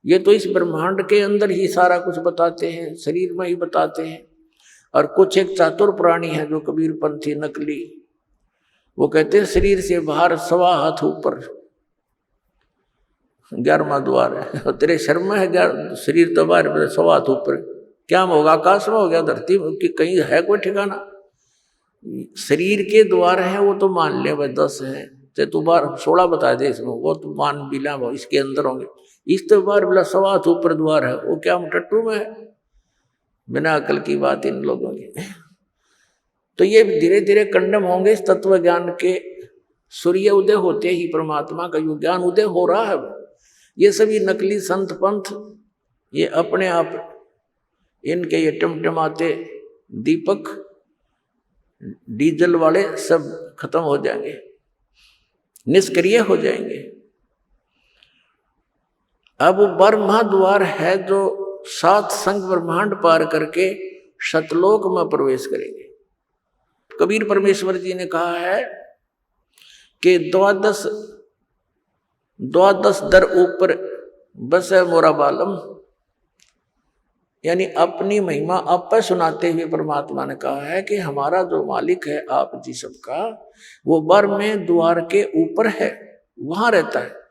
ये तो इस ब्रह्मांड के अंदर ही सारा कुछ बताते हैं, शरीर में ही बताते हैं। और कुछ एक चातुर प्राणी है जो कबीर पंथी नकली, वो कहते हैं शरीर से बाहर 1.25 हाथ ऊपर 11वां द्वार है। तेरे शर्म है शरीर तो बाहर 1.25 हाथ ऊपर, क्या होगा? आकाश में हो गया, धरती में कि कहीं है कोई ठिकाना? शरीर के द्वार है वो तो मान ले भाई 10 है, चाहे तू बार 16 बता दे इसमें, वो तो मान भी ला, इसके अंदर होंगे। इस तो बार 1.25 हाथ ऊपर द्वार है, वो क्या हम टट्टू में है? बिना अकल की बात इन लोगों की। तो ये धीरे धीरे कंडम होंगे इस तत्व ज्ञान के। सूर्य उदय होते ही परमात्मा का यो ज्ञान उदय हो रहा है। ये सभी नकली संत पंथ, ये अपने आप इनके ये टमटमाते दीपक डीजल वाले सब खत्म हो जाएंगे, निष्क्रिय हो जाएंगे। अब ब्रह्मा द्वार है जो 7 संग ब्रह्मांड पार करके सतलोक में प्रवेश करेंगे। कबीर परमेश्वर जी ने कहा है कि द्वादश दर ऊपर बस है मोरा बालम, यानी अपनी महिमा आप पर सुनाते हुए परमात्मा ने कहा है कि हमारा जो मालिक है आप जी सबका, वो बर में द्वार के ऊपर है, वहां रहता है।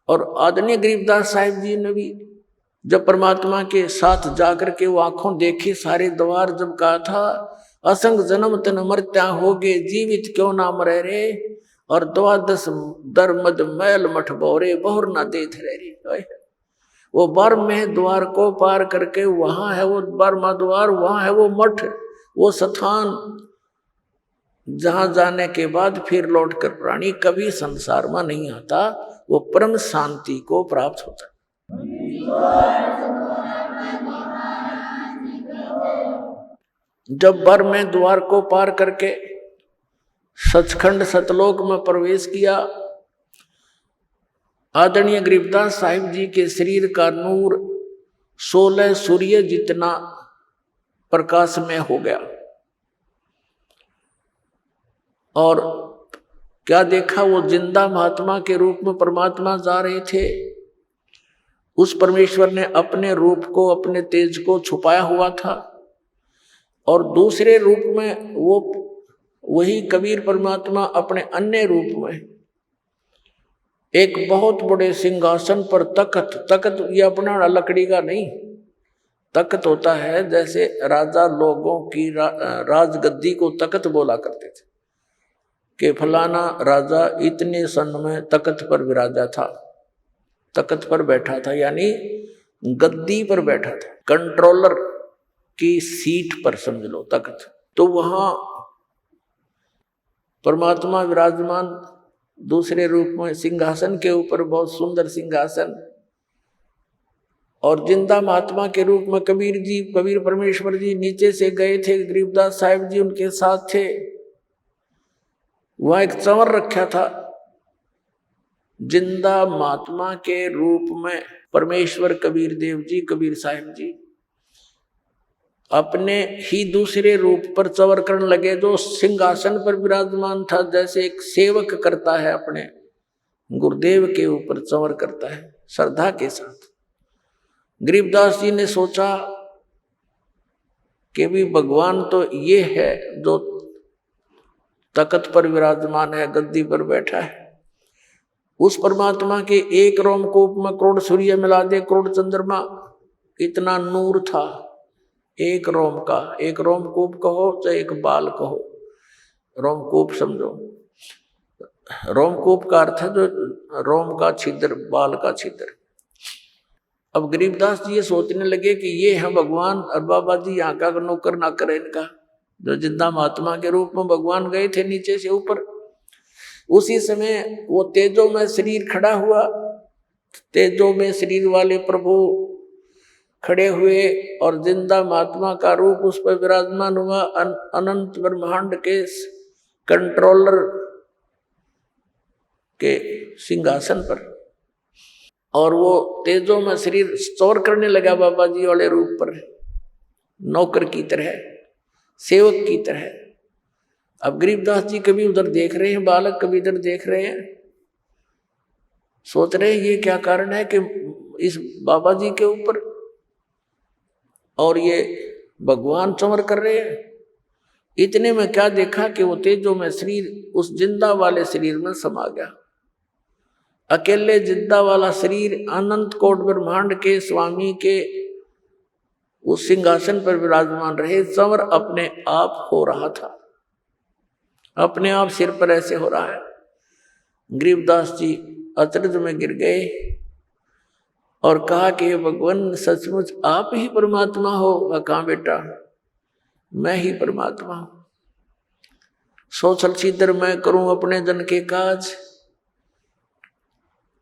और आदरणीय गरीबदास साहिब जी ने भी जब परमात्मा के साथ जाकर के वो आंखों देखे सारे द्वार, जब कहा था असंग जन्म तन मरत्या होगे जीवित क्यों ना मरे रे, और 12 दर मद मैल मठ बोरे बहुर ना देथ रे। वो बर्म में द्वार को पार करके वहां है वो बर्मा द्वार, वहां है वो मठ, वो स्थान जहां जाने के बाद फिर लौटकर प्राणी कभी संसार में नहीं आता, वो परम शांति को प्राप्त होता है। जब बर में द्वार को पार करके सचखंड सतलोक में प्रवेश किया, आदरणीय गरीबदास साहिब जी के शरीर का नूर 16 सूर्य जितना प्रकाशमय हो गया। और क्या देखा, वो जिंदा महात्मा के रूप में परमात्मा जा रहे थे। उस परमेश्वर ने अपने रूप को, अपने तेज को छुपाया हुआ था, और दूसरे रूप में वो वही कबीर परमात्मा अपने अन्य रूप में एक बहुत बड़े सिंहासन पर तख्त ये अपना लकड़ी का नहीं, तख्त होता है जैसे राजा लोगों की राजगद्दी को तख्त बोला करते थे कि फलाना राजा इतने सन में तख्त पर विराजा था, तख्त पर बैठा था, यानी गद्दी पर बैठा था, कंट्रोलर की सीट पर समझ लो तख्त। तो वहां परमात्मा विराजमान दूसरे रूप में सिंहासन के ऊपर, बहुत सुंदर सिंहासन, और जिंदा महात्मा के रूप में कबीर परमेश्वर जी नीचे से गए थे, गरीबदास साहिब जी उनके साथ थे। वह एक चंवर रखा था, जिंदा महात्मा के रूप में परमेश्वर कबीर देव जी, कबीर साहिब जी अपने ही दूसरे रूप पर चंवर करने लगे, जो सिंहासन पर विराजमान था, जैसे एक सेवक करता है अपने गुरुदेव के ऊपर चंवर करता है श्रद्धा के साथ। गरीबदास जी ने सोचा कि भी भगवान तो ये है जो तख्त पर विराजमान है, गद्दी पर बैठा है। उस परमात्मा के एक रोमकूप में करोड़ सूर्य मिला दे, करोड़ चंद्रमा, इतना नूर था एक रोम का। एक रोमकूप कहो चाहे एक बाल कहो, रोमकूप समझो, रोमकूप का अर्थ है जो रोम का छिद्र, बाल का छिद्र। अब गरीबदास जी ये सोचने लगे कि ये है भगवान, और बाबा जी यहाँ का नौकर ना करे इनका, जो जिंदा महात्मा के रूप में भगवान गए थे नीचे से ऊपर। उसी समय वो तेजो में शरीर खड़ा हुआ, तेजो में शरीर वाले प्रभु खड़े हुए, और जिंदा महात्मा का रूप उस पर विराजमान हुआ, अनंत ब्रह्मांड के कंट्रोलर के सिंहासन पर। और वो तेजो में शरीर स्टोर करने लगा बाबा जी वाले रूप पर, नौकर की तरह, सेवक की तरह। अब गरीबदास जी कभी उधर देख रहे हैं बालक, कभी इधर देख रहे हैं, सोच रहे हैं ये क्या कारण है कि इस बाबा जी के ऊपर और ये भगवान चंवर कर रहे हैं। इतने में क्या देखा कि वो तेजो में शरीर उस जिंदा वाले शरीर में समा गया। अकेले जिंदा वाला शरीर अनंत कोट ब्रह्मांड के स्वामी के उस सिंहासन पर विराजमान रहे, चंवर अपने आप हो रहा था, अपने आप सिर पर ऐसे हो रहा है। गरीबदास जी अचरज में गिर गए और कहा कि भगवान सचमुच आप ही परमात्मा हो। कहाँ बेटा, मैं ही परमात्मा हूं, सोचल छिद्र मैं करूं अपने जन के काज।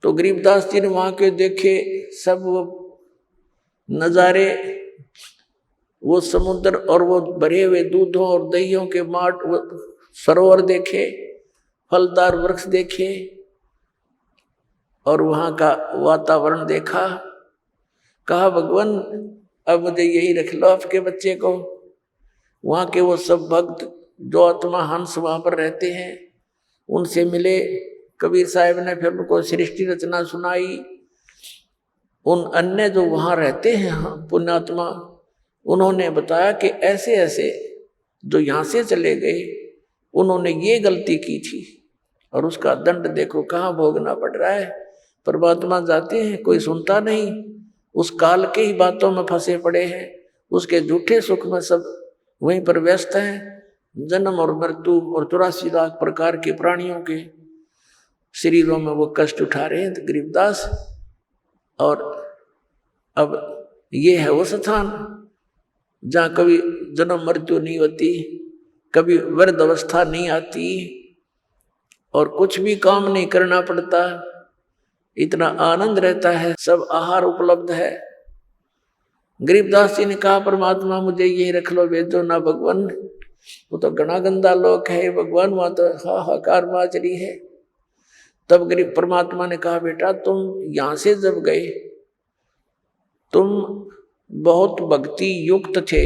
तो गरीबदास जी ने वहां के देखे सब वो नजारे, वो समुद्र और वो भरे हुए दूधों और दहियों के माट, वो सरोवर देखे, फलदार वृक्ष देखे, और वहाँ का वातावरण देखा, कहा भगवान अब मुझे यही रख लो आपके बच्चे को। वहाँ के वो सब भक्त जो आत्मा हंस वहाँ पर रहते हैं उनसे मिले। कबीर साहब ने फिर उनको सृष्टि रचना सुनाई। उन अन्य जो वहाँ रहते हैं पुण्यात्मा, उन्होंने बताया कि ऐसे ऐसे जो यहाँ से चले गए उन्होंने ये गलती की थी और उसका दंड देखो कहाँ भोगना पड़ रहा है। परमात्मा जाते हैं, कोई सुनता नहीं, उस काल के ही बातों में फंसे पड़े हैं, उसके झूठे सुख में सब वहीं पर व्यस्त हैं। जन्म और मृत्यु और 84 लाख प्रकार के प्राणियों के शरीरों में वो कष्ट उठा रहे हैं गरीबदास। और अब ये है वो स्थान जहाँ कभी जन्म मृत्यु नहीं होती, कभी वृद्ध अवस्था नहीं आती और कुछ भी काम नहीं करना पड़ता, इतना आनंद रहता है, सब आहार उपलब्ध है। गरीबदास जी ने कहा परमात्मा मुझे यही रख लो, भेजो ना भगवान, वो तो घना गंदा लोक है भगवान, वहां तो हाहाकार मच रही है। तब गरीब परमात्मा ने कहा बेटा तुम यहां से जब गए तुम बहुत भक्ति युक्त थे,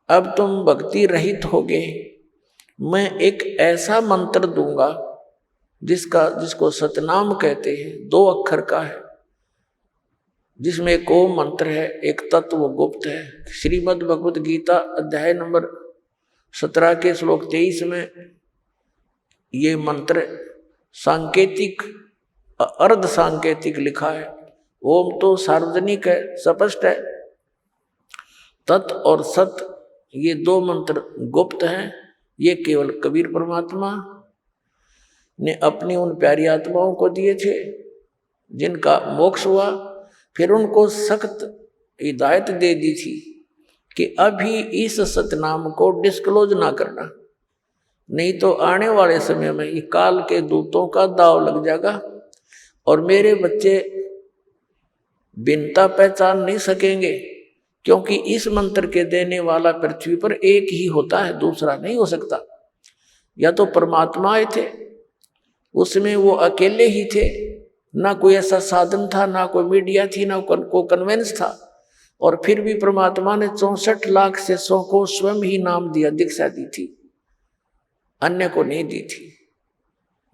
अब तुम भक्ति रहित हो गए। मैं एक ऐसा मंत्र दूंगा जिसको सतनाम कहते हैं, 2 अक्षर का है, जिसमें एक ओम मंत्र है, एक तत्व गुप्त है। श्रीमद् भगवत गीता अध्याय नंबर 17 के श्लोक 23 में ये मंत्र सांकेतिक अर्ध सांकेतिक लिखा है। ओम तो सार्वजनिक है, स्पष्ट है। तत् और सत ये 2 मंत्र गुप्त हैं। ये केवल कबीर परमात्मा ने अपनी उन प्यारी आत्माओं को दिए थे जिनका मोक्ष हुआ। फिर उनको सख्त हिदायत दे दी थी कि अभी इस सतनाम को डिस्क्लोज ना करना, नहीं तो आने वाले समय में ये काल के दूतों का दाव लग जाएगा और मेरे बच्चे भिन्नता पहचान नहीं सकेंगे, क्योंकि इस मंत्र के देने वाला पृथ्वी पर एक ही होता है, दूसरा नहीं हो सकता। या तो परमात्मा आए थे, उसमें वो अकेले ही थे, ना कोई ऐसा साधन था, ना कोई मीडिया थी, ना कोई कन्वेंस था, और फिर भी परमात्मा ने 64 लाख से 100 को स्वयं ही नाम दिया, दीक्षा दी थी, अन्य को नहीं दी थी।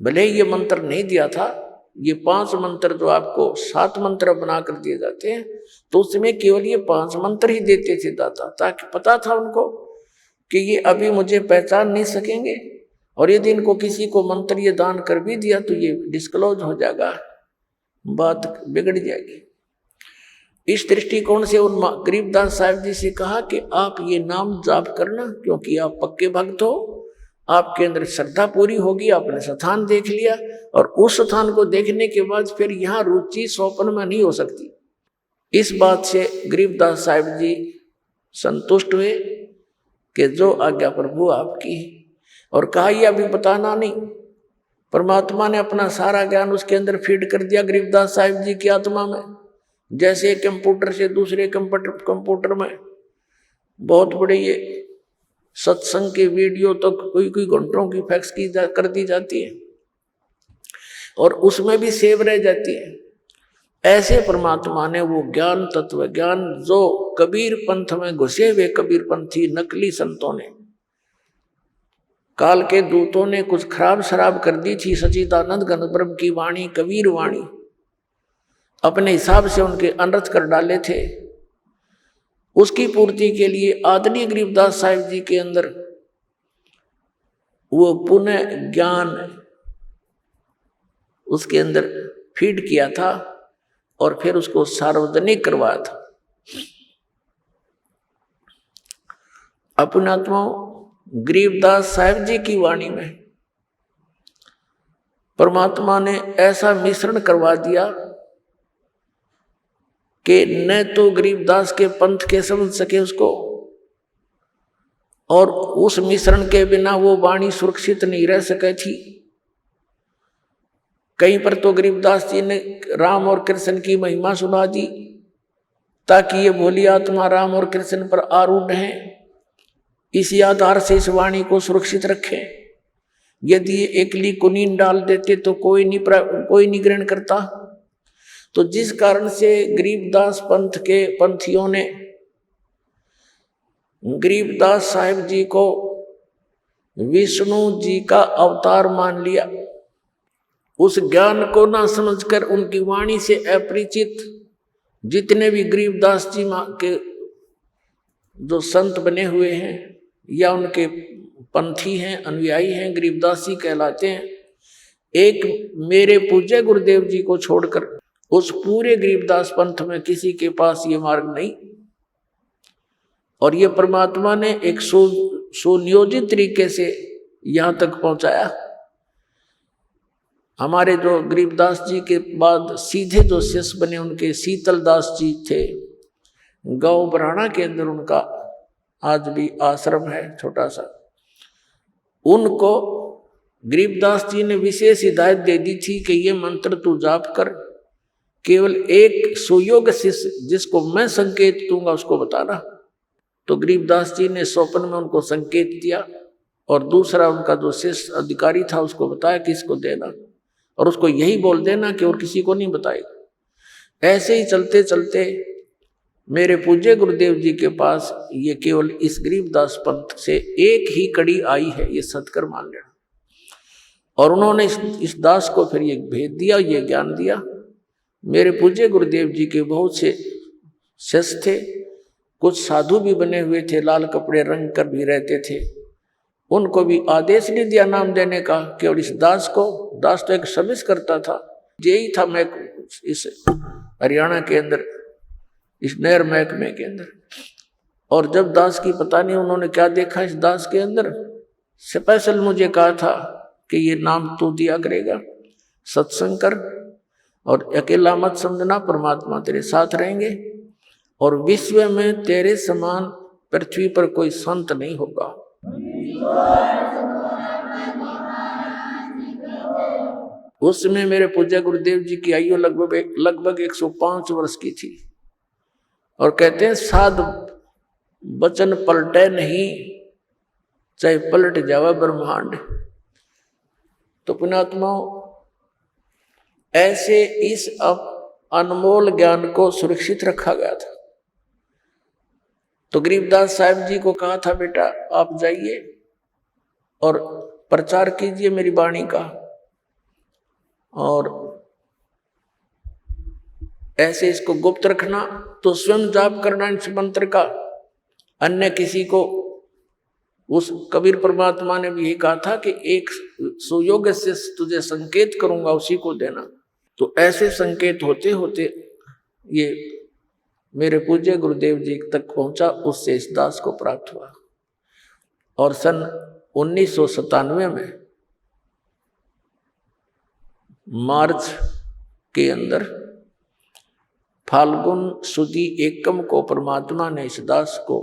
भले ये मंत्र नहीं दिया था, ये 5 मंत्र जो आपको 7 मंत्र बना कर दिए जाते हैं, तो उसमें केवल ये 5 मंत्र ही देते थे दाता, ताकि पता था उनको कि ये अभी मुझे पहचान नहीं सकेंगे, और यदि इनको किसी को मंत्र ये दान कर भी दिया तो ये डिस्क्लोज हो जाएगा, बात बिगड़ जाएगी। इस दृष्टिकोण से उन गरीबदास साहब जी से कहा कि आप ये नाम जाप करना, क्योंकि आप पक्के भक्त हो, आपके अंदर श्रद्धा पूरी होगी, आपने स्थान देख लिया, और उस स्थान को देखने के बाद फिर यहाँ रुचि स्वप्न में नहीं हो सकती। इस बात से गरीबदास साहब जी संतुष्ट हुए कि जो आज्ञा प्रभु आपकी है, और कहा ये अभी बताना नहीं। परमात्मा ने अपना सारा ज्ञान उसके अंदर फीड कर दिया गरीबदास साहब जी की आत्मा में, जैसे कंप्यूटर से दूसरे कंप्यूटर में बहुत बड़े ये सत्संग के वीडियो तो कोई घंटों की फैक्स कर दी जाती है और उसमें भी सेव रह जाती है। ऐसे परमात्मा ने वो ज्ञान, तत्व ज्ञान, जो कबीर पंथ में घुसे हुए कबीर पंथी नकली संतों ने, काल के दूतों ने कुछ खराब शराब कर दी थी, सच्चिदानंद घन ब्रह्म की वाणी, कबीर वाणी, अपने हिसाब से उनके अनर्थ कर डाले थे। उसकी पूर्ति के लिए आदरणीय गरीबदास साहिब जी के अंदर वो पुनः ज्ञान उसके अंदर फीड किया था और फिर उसको सार्वजनिक करवाया था। अपने आत्माओं, गरीबदास साहिब जी की वाणी में परमात्मा ने ऐसा मिश्रण करवा दिया कि न तो गरीबदास के पंथ के समझ सके उसको, और उस मिश्रण के बिना वो वाणी सुरक्षित नहीं रह सके थी। कहीं पर तो गरीबदास जी ने राम और कृष्ण की महिमा सुना दी ताकि ये भोली आत्मा राम और कृष्ण पर आरूढ़ हैं, इसी आधार से इस वाणी को सुरक्षित रखें। यदि ये एकली कुनीन डाल देते तो कोई नहीं ग्रहण करता। तो जिस कारण से गरीबदास पंथ के पंथियों ने गरीबदास साहिब जी को विष्णु जी का अवतार मान लिया, उस ज्ञान को ना समझकर उनकी वाणी से अपरिचित जितने भी गरीबदास जी के जो संत बने हुए हैं या उनके पंथी हैं, अनुयायी हैं, गरीबदास जी कहलाते हैं, एक मेरे पूज्य गुरुदेव जी को छोड़कर उस पूरे गरीबदास पंथ में किसी के पास ये मार्ग नहीं। और ये परमात्मा ने एक सुनियोजित तरीके से यहाँ तक पहुँचाया। हमारे जो गरीबदास जी के बाद सीधे जो शिष्य बने उनके शीतलदास जी थे, गांव बराना के अंदर उनका आज भी आश्रम है छोटा सा। उनको गरीबदास जी ने विशेष हिदायत दे दी थी कि ये मंत्र तू जाप कर, केवल एक सुयोग शिष्य जिसको मैं संकेत दूंगा उसको बताना। तो गरीबदास जी ने स्वप्न में उनको संकेत दिया और दूसरा उनका जो शिष्य अधिकारी था उसको बताया कि इसको देना और उसको यही बोल देना कि और किसी को नहीं बताएगा। ऐसे ही चलते चलते मेरे पूज्य गुरुदेव जी के पास ये केवल इस गरीबदास पंथ से एक ही कड़ी आई है, ये सत्कर मान लेना। और उन्होंने इस दास को फिर ये भेद दिया, ये ज्ञान दिया। मेरे पूज्य गुरुदेव जी के बहुत से शिष्य थे, कुछ साधु भी बने हुए थे, लाल कपड़े रंग कर भी रहते थे। उनको भी आदेश नहीं दिया नाम देने का, केवल इस दास को, दास तो एक सर्विस करता था, यही था मैं इस हरियाणा के अंदर इस नहर महकमे के अंदर। और जब दास की पता नहीं उन्होंने क्या देखा इस दास के अंदर, स्पेशल मुझे कहा था कि ये नाम तू दिया करेगा, सत्संग कर और अकेला मत समझना, परमात्मा तेरे साथ रहेंगे और विश्व में तेरे समान पृथ्वी पर कोई संत नहीं होगा। उस समय मेरे पूज्य गुरुदेव जी की आयु लगभग 105 वर्ष की थी। और कहते हैं साध वचन पलटे नहीं, चाहे पलट जावा ब्रह्मांड। तो पुण्यात्माओं, ऐसे इस अनमोल ज्ञान को सुरक्षित रखा गया था। तो गरीबदास साहिब जी को कहा था, बेटा आप जाइए और प्रचार कीजिए मेरी वाणी का, और ऐसे इसको गुप्त रखना, तो स्वयं जाप करना इस मंत्र का, अन्य किसी को। उस कबीर परमात्मा ने भी यही कहा था कि एक सुयोग्य से तुझे संकेत करूंगा, उसी को देना। तो ऐसे संकेत होते होते ये मेरे पूज्य गुरुदेव जी तक पहुंचा, उससे इस दास को प्राप्त हुआ। और सन 1997 में मार्च के अंदर फाल्गुन सुदी एकम को परमात्मा ने इस दास को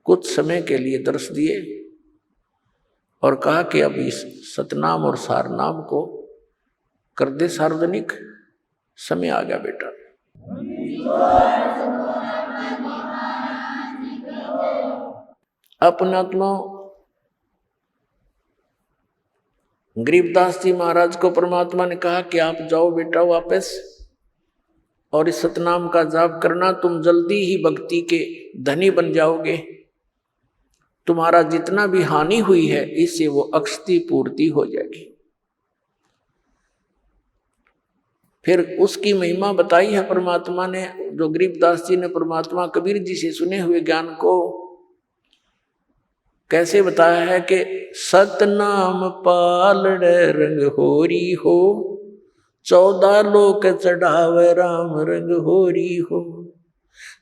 कुछ समय के लिए दर्श दिए और कहा कि अब इस सतनाम और सारनाम को कर दे सार्वजनिक, समय आ गया बेटा। अपनात्मा गरीबदास जी महाराज को परमात्मा ने कहा कि आप जाओ बेटा वापस और इस सतनाम का जाप करना, तुम जल्दी ही भक्ति के धनी बन जाओगे। तुम्हारा जितना भी हानि हुई है इससे वो अक्षति पूर्ति हो जाएगी। फिर उसकी महिमा बताई है परमात्मा ने, जो गरीबदास जी ने परमात्मा कबीर जी से सुने हुए ज्ञान को कैसे बताया है कि सतनाम पालड़ रंग होरी हो, 14 लोक चढ़ावे राम रंग होरी हो,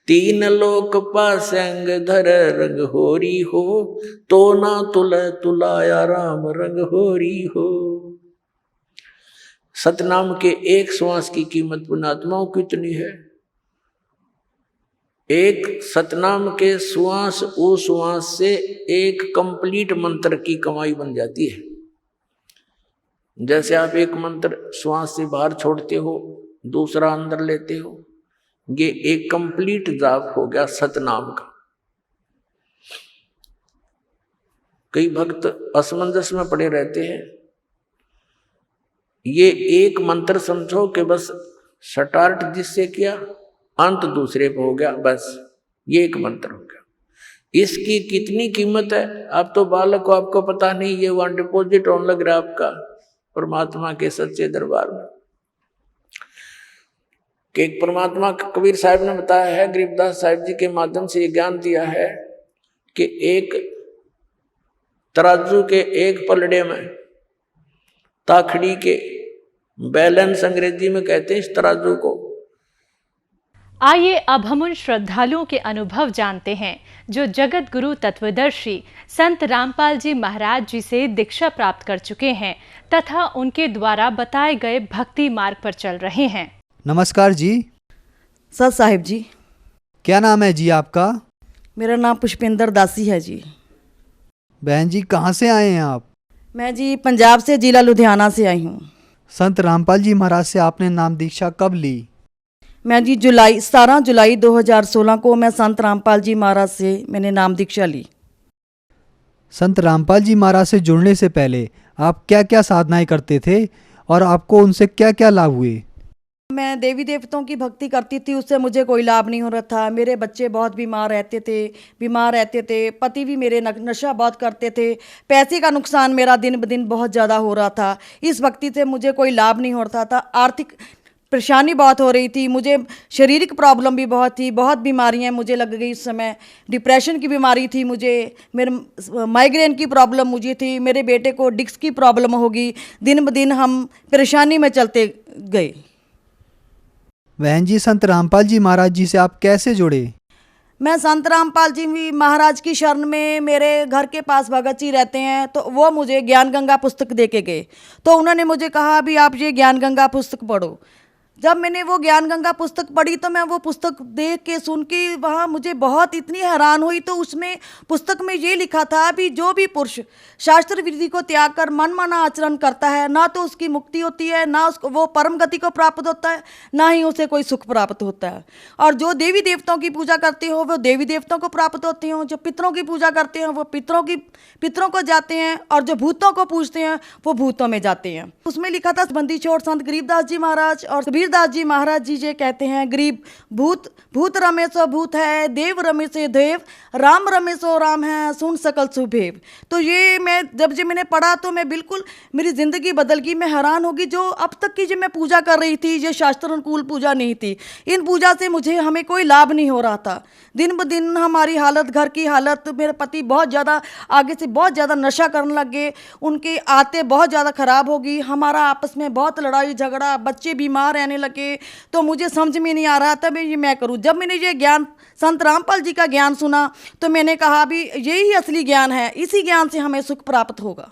3 लोक पासंग धर रंग होरी हो, तो ना तुलाया राम रंग होरी हो। सतनाम के एक श्वास की कीमत पुण्यात्माओं कितनी है? एक सतनाम के श्वास, उस श्वास से एक कंप्लीट मंत्र की कमाई बन जाती है। जैसे आप एक मंत्र श्वास से बाहर छोड़ते हो, दूसरा अंदर लेते हो, ये एक कंप्लीट जाप हो गया सतनाम का। कई भक्त असमंजस में पड़े रहते हैं। ये एक मंत्र समझो कि बस स्टार्ट जिससे किया अंत दूसरे पे हो गया, बस ये एक मंत्र हो गया। इसकी कितनी कीमत है आप तो बालक को आपको पता नहीं, ये वहां डिपॉजिट होने लग रहा है आपका परमात्मा के सच्चे दरबार में। कि एक परमात्मा कबीर साहब ने बताया है, गरीबदास साहब जी के माध्यम से ये ज्ञान दिया है कि एक तराजू के एक पलड़े में ताखड़ी के बैलेंस अंग्रेजी में कहते हैं इस तराजू को। आइए अब हम उन श्रद्धालुओं के अनुभव जानते हैं जो जगत गुरु तत्वदर्शी संत रामपाल जी महाराज जी से दीक्षा प्राप्त कर चुके हैं तथा उनके द्वारा बताए गए भक्ति मार्ग पर चल रहे हैं। नमस्कार जी। सत साहिब जी। क्या नाम है जी आपका? मेरा नाम पुष्पेंद्र दासी है जी। बहन जी कहाँ से आए हैं आप? मैं जी पंजाब से, जिला लुधियाना से आई हूँ। संत रामपाल जी महाराज से आपने नाम दीक्षा कब ली? मैं जी 17 जुलाई 2016 को मैं संत रामपाल जी महाराज से मैंने नाम दीक्षा ली। संत रामपाल जी महाराज से जुड़ने से पहले आप क्या क्या साधनाएं करते थे और आपको उनसे क्या क्या लाभ हुए? मैं देवी देवताओं की भक्ति करती थी, उससे मुझे कोई लाभ नहीं हो रहा था। मेरे बच्चे बहुत बीमार रहते थे। पति भी मेरे नशा बहुत करते थे। पैसे का नुकसान मेरा दिन ब दिन बहुत ज़्यादा हो रहा था। इस भक्ति से मुझे कोई लाभ नहीं हो रहा था। आर्थिक परेशानी बहुत हो रही थी। मुझे शारीरिक प्रॉब्लम भी बहुत थी, बहुत बीमारियां मुझे लग गई। इस समय डिप्रेशन की बीमारी थी मुझे, मेरे माइग्रेन की प्रॉब्लम मुझे थी, मेरे बेटे को डिस्क की प्रॉब्लम होगी। दिन ब दिन हम परेशानी में चलते गए। बहन जी संत रामपाल जी महाराज जी से आप कैसे जुड़े? मैं संत रामपाल जी महाराज की शरण में, मेरे घर के पास भगत जी रहते हैं, तो वो मुझे ज्ञान गंगा पुस्तक दे के गए। तो उन्होंने मुझे कहा भी आप ये ज्ञान गंगा पुस्तक पढ़ो। जब मैंने वो ज्ञान गंगा पुस्तक पढ़ी तो मैं वो पुस्तक देख के सुन के वहाँ मुझे बहुत इतनी हैरान हुई। तो उसमें पुस्तक में ये लिखा था भी जो भी पुरुष शास्त्र विधि को त्याग कर मनमाना आचरण करता है, ना तो उसकी मुक्ति होती है, ना उसको वो परम गति को प्राप्त होता है, ना ही उसे कोई सुख प्राप्त होता है। और जो देवी देवताओं की पूजा करते हो वो देवी देवताओं को प्राप्त होते हो, जो पितरों की पूजा करते हैं वो पितरों को जाते हैं, और जो भूतों को पूजते हैं वो भूतों में जाते हैं। उसमें लिखा था बंदी छोड़ संत गरीबदास जी महाराज और कबीरदास जी महाराज जी ये कहते हैं, गरीब भूत रमे सो भूत है, देव रमे से देव, राम रमे सो राम है, सुन सकल सुभेव। तो ये मैं जब मैंने पढ़ा तो मैं बिल्कुल मेरी ज़िंदगी बदल गई। मैं हैरान होगी जो अब तक की जो मैं पूजा कर रही थी ये शास्त्र अनुकूल पूजा नहीं थी। इन पूजा से हमें कोई लाभ नहीं हो रहा था। दिन ब दिन हमारी हालत, घर की हालत, मेरे पति बहुत ज़्यादा आगे से बहुत ज़्यादा नशा करने लग गए, उनकी आदतें बहुत ज़्यादा ख़राब हो गई, हमारा आपस में बहुत लड़ाई झगड़ा, बच्चे बीमार रहने लगे। तो मुझे समझ में नहीं आ रहा था ये मैं करूँ। जब मैंने ये ज्ञान संत रामपाल जी का ज्ञान सुना तो मैंने कहा भी यही असली ज्ञान है, इसी ज्ञान से हमें सुख प्राप्त होगा।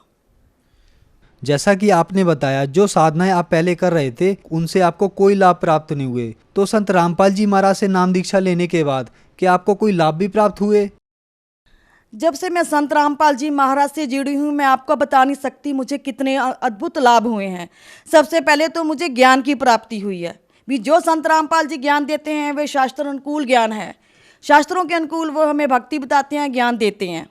जैसा कि आपने बताया जो साधनाएं आप पहले कर रहे थे उनसे आपको कोई लाभ प्राप्त नहीं हुए, तो संत रामपाल जी महाराज से नाम दीक्षा लेने के बाद क्या आपको कोई लाभ भी प्राप्त हुए? जब से मैं संत रामपाल जी महाराज से जुड़ी हूँ मैं आपको बता नहीं सकती मुझे कितने अद्भुत लाभ हुए हैं। सबसे पहले तो मुझे ज्ञान की प्राप्ति हुई है। भी जो संत रामपाल जी ज्ञान देते हैं वे शास्त्र अनुकूल ज्ञान है, शास्त्रों के अनुकूल वो हमें भक्ति बताते हैं, ज्ञान देते हैं।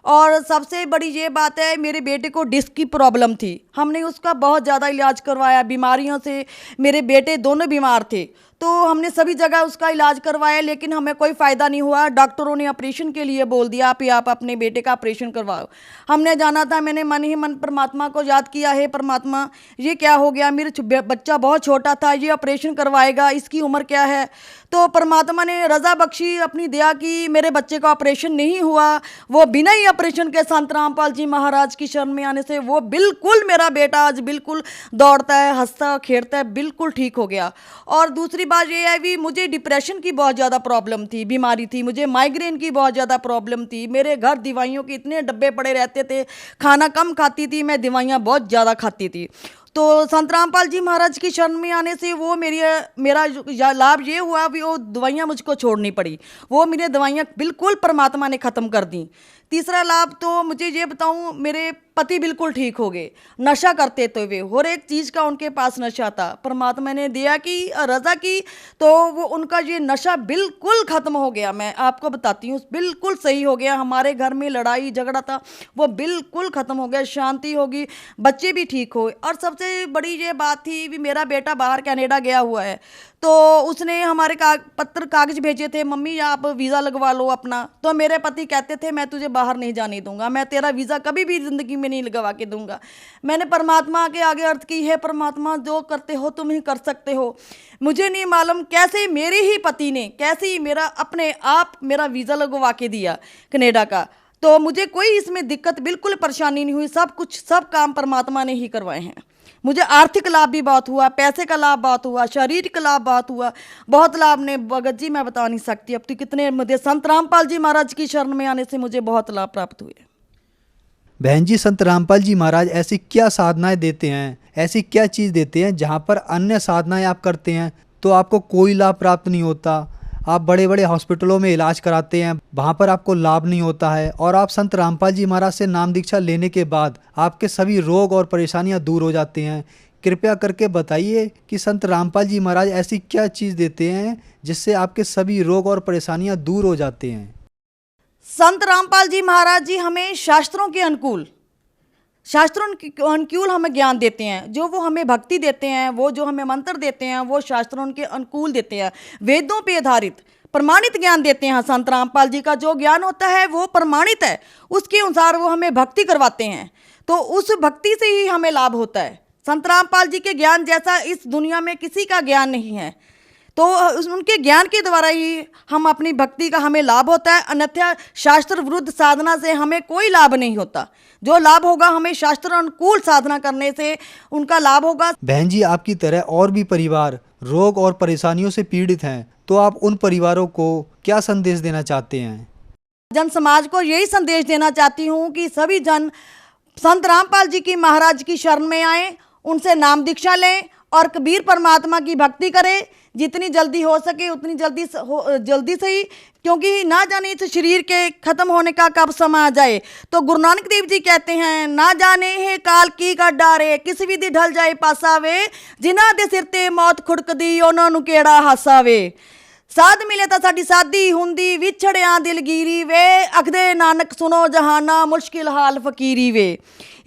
और सबसे बड़ी ये बात है, मेरे बेटे को डिस्क की प्रॉब्लम थी, हमने उसका बहुत ज़्यादा इलाज करवाया। बीमारियों से मेरे बेटे दोनों बीमार थे, तो हमने सभी जगह उसका इलाज करवाया, लेकिन हमें कोई फ़ायदा नहीं हुआ। डॉक्टरों ने ऑपरेशन के लिए बोल दिया कि आप अपने बेटे का ऑपरेशन करवाओ। हमने जाना था, मैंने मन ही मन परमात्मा को याद किया, है परमात्मा ये क्या हो गया, मेरे बच्चा बहुत छोटा था, ये ऑपरेशन करवाएगा, इसकी उम्र क्या है। तो परमात्मा ने रज़ा बख्शी, अपनी दया की, मेरे बच्चे का ऑपरेशन नहीं हुआ। वो बिना ही ऑपरेशन के संत रामपाल जी महाराज की शरण में आने से वो बिल्कुल, मेरा बेटा आज बिल्कुल दौड़ता है, हंसता खेलता है, बिल्कुल ठीक हो गया। और दूसरी बात ये है भी मुझे डिप्रेशन की बहुत ज़्यादा प्रॉब्लम थी, बीमारी थी, मुझे माइग्रेन की बहुत ज़्यादा प्रॉब्लम थी। मेरे घर दवाइयों के इतने डब्बे पड़े रहते थे, खाना कम खाती थी मैं, दवाइयाँ बहुत ज़्यादा खाती थी। तो संत रामपाल जी महाराज की शरण में आने से वो मेरा लाभ ये हुआ भी वो दवाइयाँ मुझको छोड़नी पड़ी। वो मेरी दवाइयाँ बिल्कुल परमात्मा ने ख़त्म कर दी। तीसरा लाभ तो मुझे ये बताऊं, मेरे पति बिल्कुल ठीक हो गए। नशा करते थे वे, हर एक चीज़ का उनके पास नशा था। परमात्मा ने दिया कि रज़ा की, तो वो उनका ये नशा बिल्कुल ख़त्म हो गया। मैं आपको बताती हूँ, बिल्कुल सही हो गया। हमारे घर में लड़ाई झगड़ा था, वो बिल्कुल ख़त्म हो गया, शांति होगी, बच्चे भी ठीक हो। और सबसे बड़ी ये बात थी भी, मेरा बेटा बाहर कनाडा गया हुआ है, तो उसने हमारे कागज भेजे थे, मम्मी आप वीज़ा लगवा लो अपना। तो मेरे पति कहते थे मैं तुझे बाहर नहीं जाने दूंगा, मैं तेरा वीज़ा कभी भी ज़िंदगी में नहीं लगवा के दूंगा। मैंने परमात्मा के आगे अर्थ की है, परमात्मा जो करते हो तुम ही कर सकते हो। मुझे नहीं मालूम कैसे मेरे ही पति ने कैसे ही मेरा अपने आप मेरा वीज़ा लगवा के दिया कनाडा का। तो मुझे कोई इसमें दिक्कत बिल्कुल परेशानी नहीं हुई, सब काम परमात्मा ने ही करवाए हैं। मुझे आर्थिक लाभ भी बहुत हुआ, पैसे का लाभ बहुत हुआ, शारीरिक लाभ बहुत हुआ, बहुत लाभ ने भगत जी मैं बता नहीं सकती अब तो कितने। मुझे संत रामपाल जी महाराज की शरण में आने से मुझे बहुत लाभ प्राप्त हुए। बहन जी, संत रामपाल जी महाराज ऐसी क्या साधनाएं देते हैं, ऐसी क्या चीज़ देते हैं जहाँ पर अन्य साधनाएं आप करते हैं तो आपको कोई लाभ प्राप्त नहीं होता? आप बड़े बड़े हॉस्पिटलों में इलाज कराते हैं, वहाँ पर आपको लाभ नहीं होता है, और आप संत रामपाल जी महाराज से नाम दीक्षा लेने के बाद आपके सभी रोग और परेशानियाँ दूर हो जाते हैं। कृपया करके बताइए कि संत रामपाल जी महाराज ऐसी क्या चीज़ देते हैं जिससे आपके सभी रोग और परेशानियाँ दूर हो जाते हैं? संत रामपाल जी महाराज जी हमें शास्त्रों के अनुकूल हमें ज्ञान देते हैं। जो वो हमें भक्ति देते हैं, वो जो हमें मंत्र देते हैं, वो शास्त्रों के अनुकूल देते हैं। वेदों पे आधारित प्रमाणित ज्ञान देते हैं। संत रामपाल जी का जो ज्ञान होता है वो प्रमाणित है, उसके अनुसार वो हमें भक्ति करवाते हैं, तो उस भक्ति से ही हमें लाभ होता है। संत रामपाल जी के ज्ञान जैसा इस दुनिया में किसी का ज्ञान नहीं है, तो उनके ज्ञान के द्वारा ही हम अपनी भक्ति का हमें लाभ होता है। अन्यथा शास्त्र विरुद्ध साधना से हमें कोई लाभ नहीं होता। जो लाभ होगा हमें शास्त्र अनुकूल साधना करने से उनका लाभ होगा। बहन जी, आपकी तरह और भी परिवार रोग और परेशानियों से पीड़ित हैं, तो आप उन परिवारों को क्या संदेश देना चाहते हैं? जन समाज को यही संदेश देना चाहती हूँ कि सभी जन संत रामपाल जी की महाराज की शरण में आए, उनसे नाम दीक्षा लें और कबीर परमात्मा की भक्ति करें। जितनी जल्दी हो सके उतनी जल्दी सही, क्योंकि ना जाने इस शरीर के खत्म होने का कब समय आ जाए। तो गुरु नानक देव जी कहते हैं, ना जाने है काल की का डारे, किस विधि ढल जाए पासावे, जिन्हां दे सिर ते मौत खुड़कदी ਉਹਨਾਂ ਨੂੰ ਕਿਹੜਾ ਹਾਸਾਵੇ। साध मिले तो साड़ी सादी हुंदी, विछड़िया दिलगीरी वे, अखदे नानक सुनो जहाना, मुश्किल हाल फकीरी वे।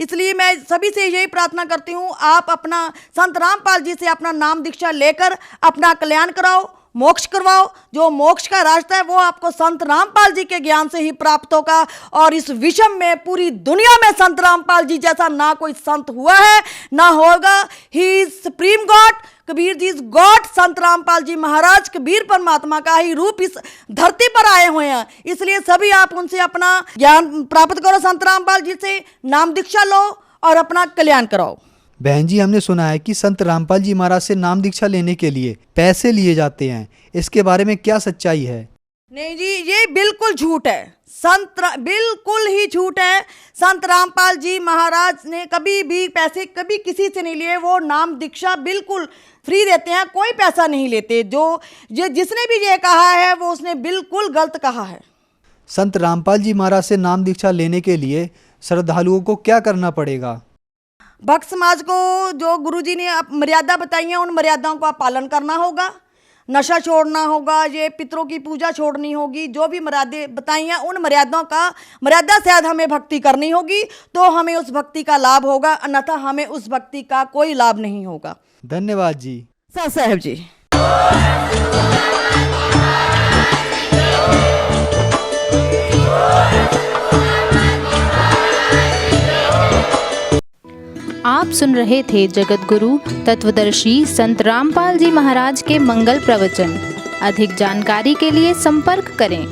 इसलिए मैं सभी से यही प्रार्थना करती हूँ, आप अपना संत रामपाल जी से अपना नाम दीक्षा लेकर अपना कल्याण कराओ, मोक्ष करवाओ। जो मोक्ष का रास्ता है वो आपको संत रामपाल जी के ज्ञान से ही प्राप्त होगा। और इस विश्व में पूरी दुनिया में संत रामपाल जी जैसा ना कोई संत हुआ है ना होगा। He is supreme God, Kabir ji is God. Sant Rampal जी महाराज कबीर परमात्मा का ही रूप इस धरती पर आए हुए हैं। इसलिए सभी आप उनसे अपना ज्ञान प्राप्त करो, संत रामपाल जी से नाम दीक्षा लो और अपना कल्याण कराओ। बहन जी, हमने सुना है कि संत रामपाल जी महाराज से नाम दीक्षा लेने के लिए पैसे लिए जाते हैं, इसके बारे में क्या सच्चाई है? नहीं जी, ये बिल्कुल झूठ है, बिल्कुल ही झूठ है। संत रामपाल जी महाराज ने कभी भी पैसे कभी किसी से नहीं लिए। वो नाम दीक्षा बिल्कुल फ्री देते हैं, कोई पैसा नहीं लेते। जिसने भी ये कहा है वो उसने बिल्कुल गलत कहा है। संत रामपाल जी महाराज से नाम दीक्षा लेने के लिए श्रद्धालुओं को क्या करना पड़ेगा? भक्त समाज को जो गुरुजी ने मर्यादा बताई है उन मर्यादाओं का पालन करना होगा। नशा छोड़ना होगा, ये पितरों की पूजा छोड़नी होगी। जो भी मर्यादा बताई हैं उन मर्यादा से हमें भक्ति करनी होगी, तो हमें उस भक्ति का लाभ होगा, अन्यथा हमें उस भक्ति का कोई लाभ नहीं होगा। धन्यवाद जी। साहब जी। आप सुन रहे थे जगत गुरु तत्वदर्शी संत रामपाल जी महाराज के मंगल प्रवचन। अधिक जानकारी के लिए संपर्क करें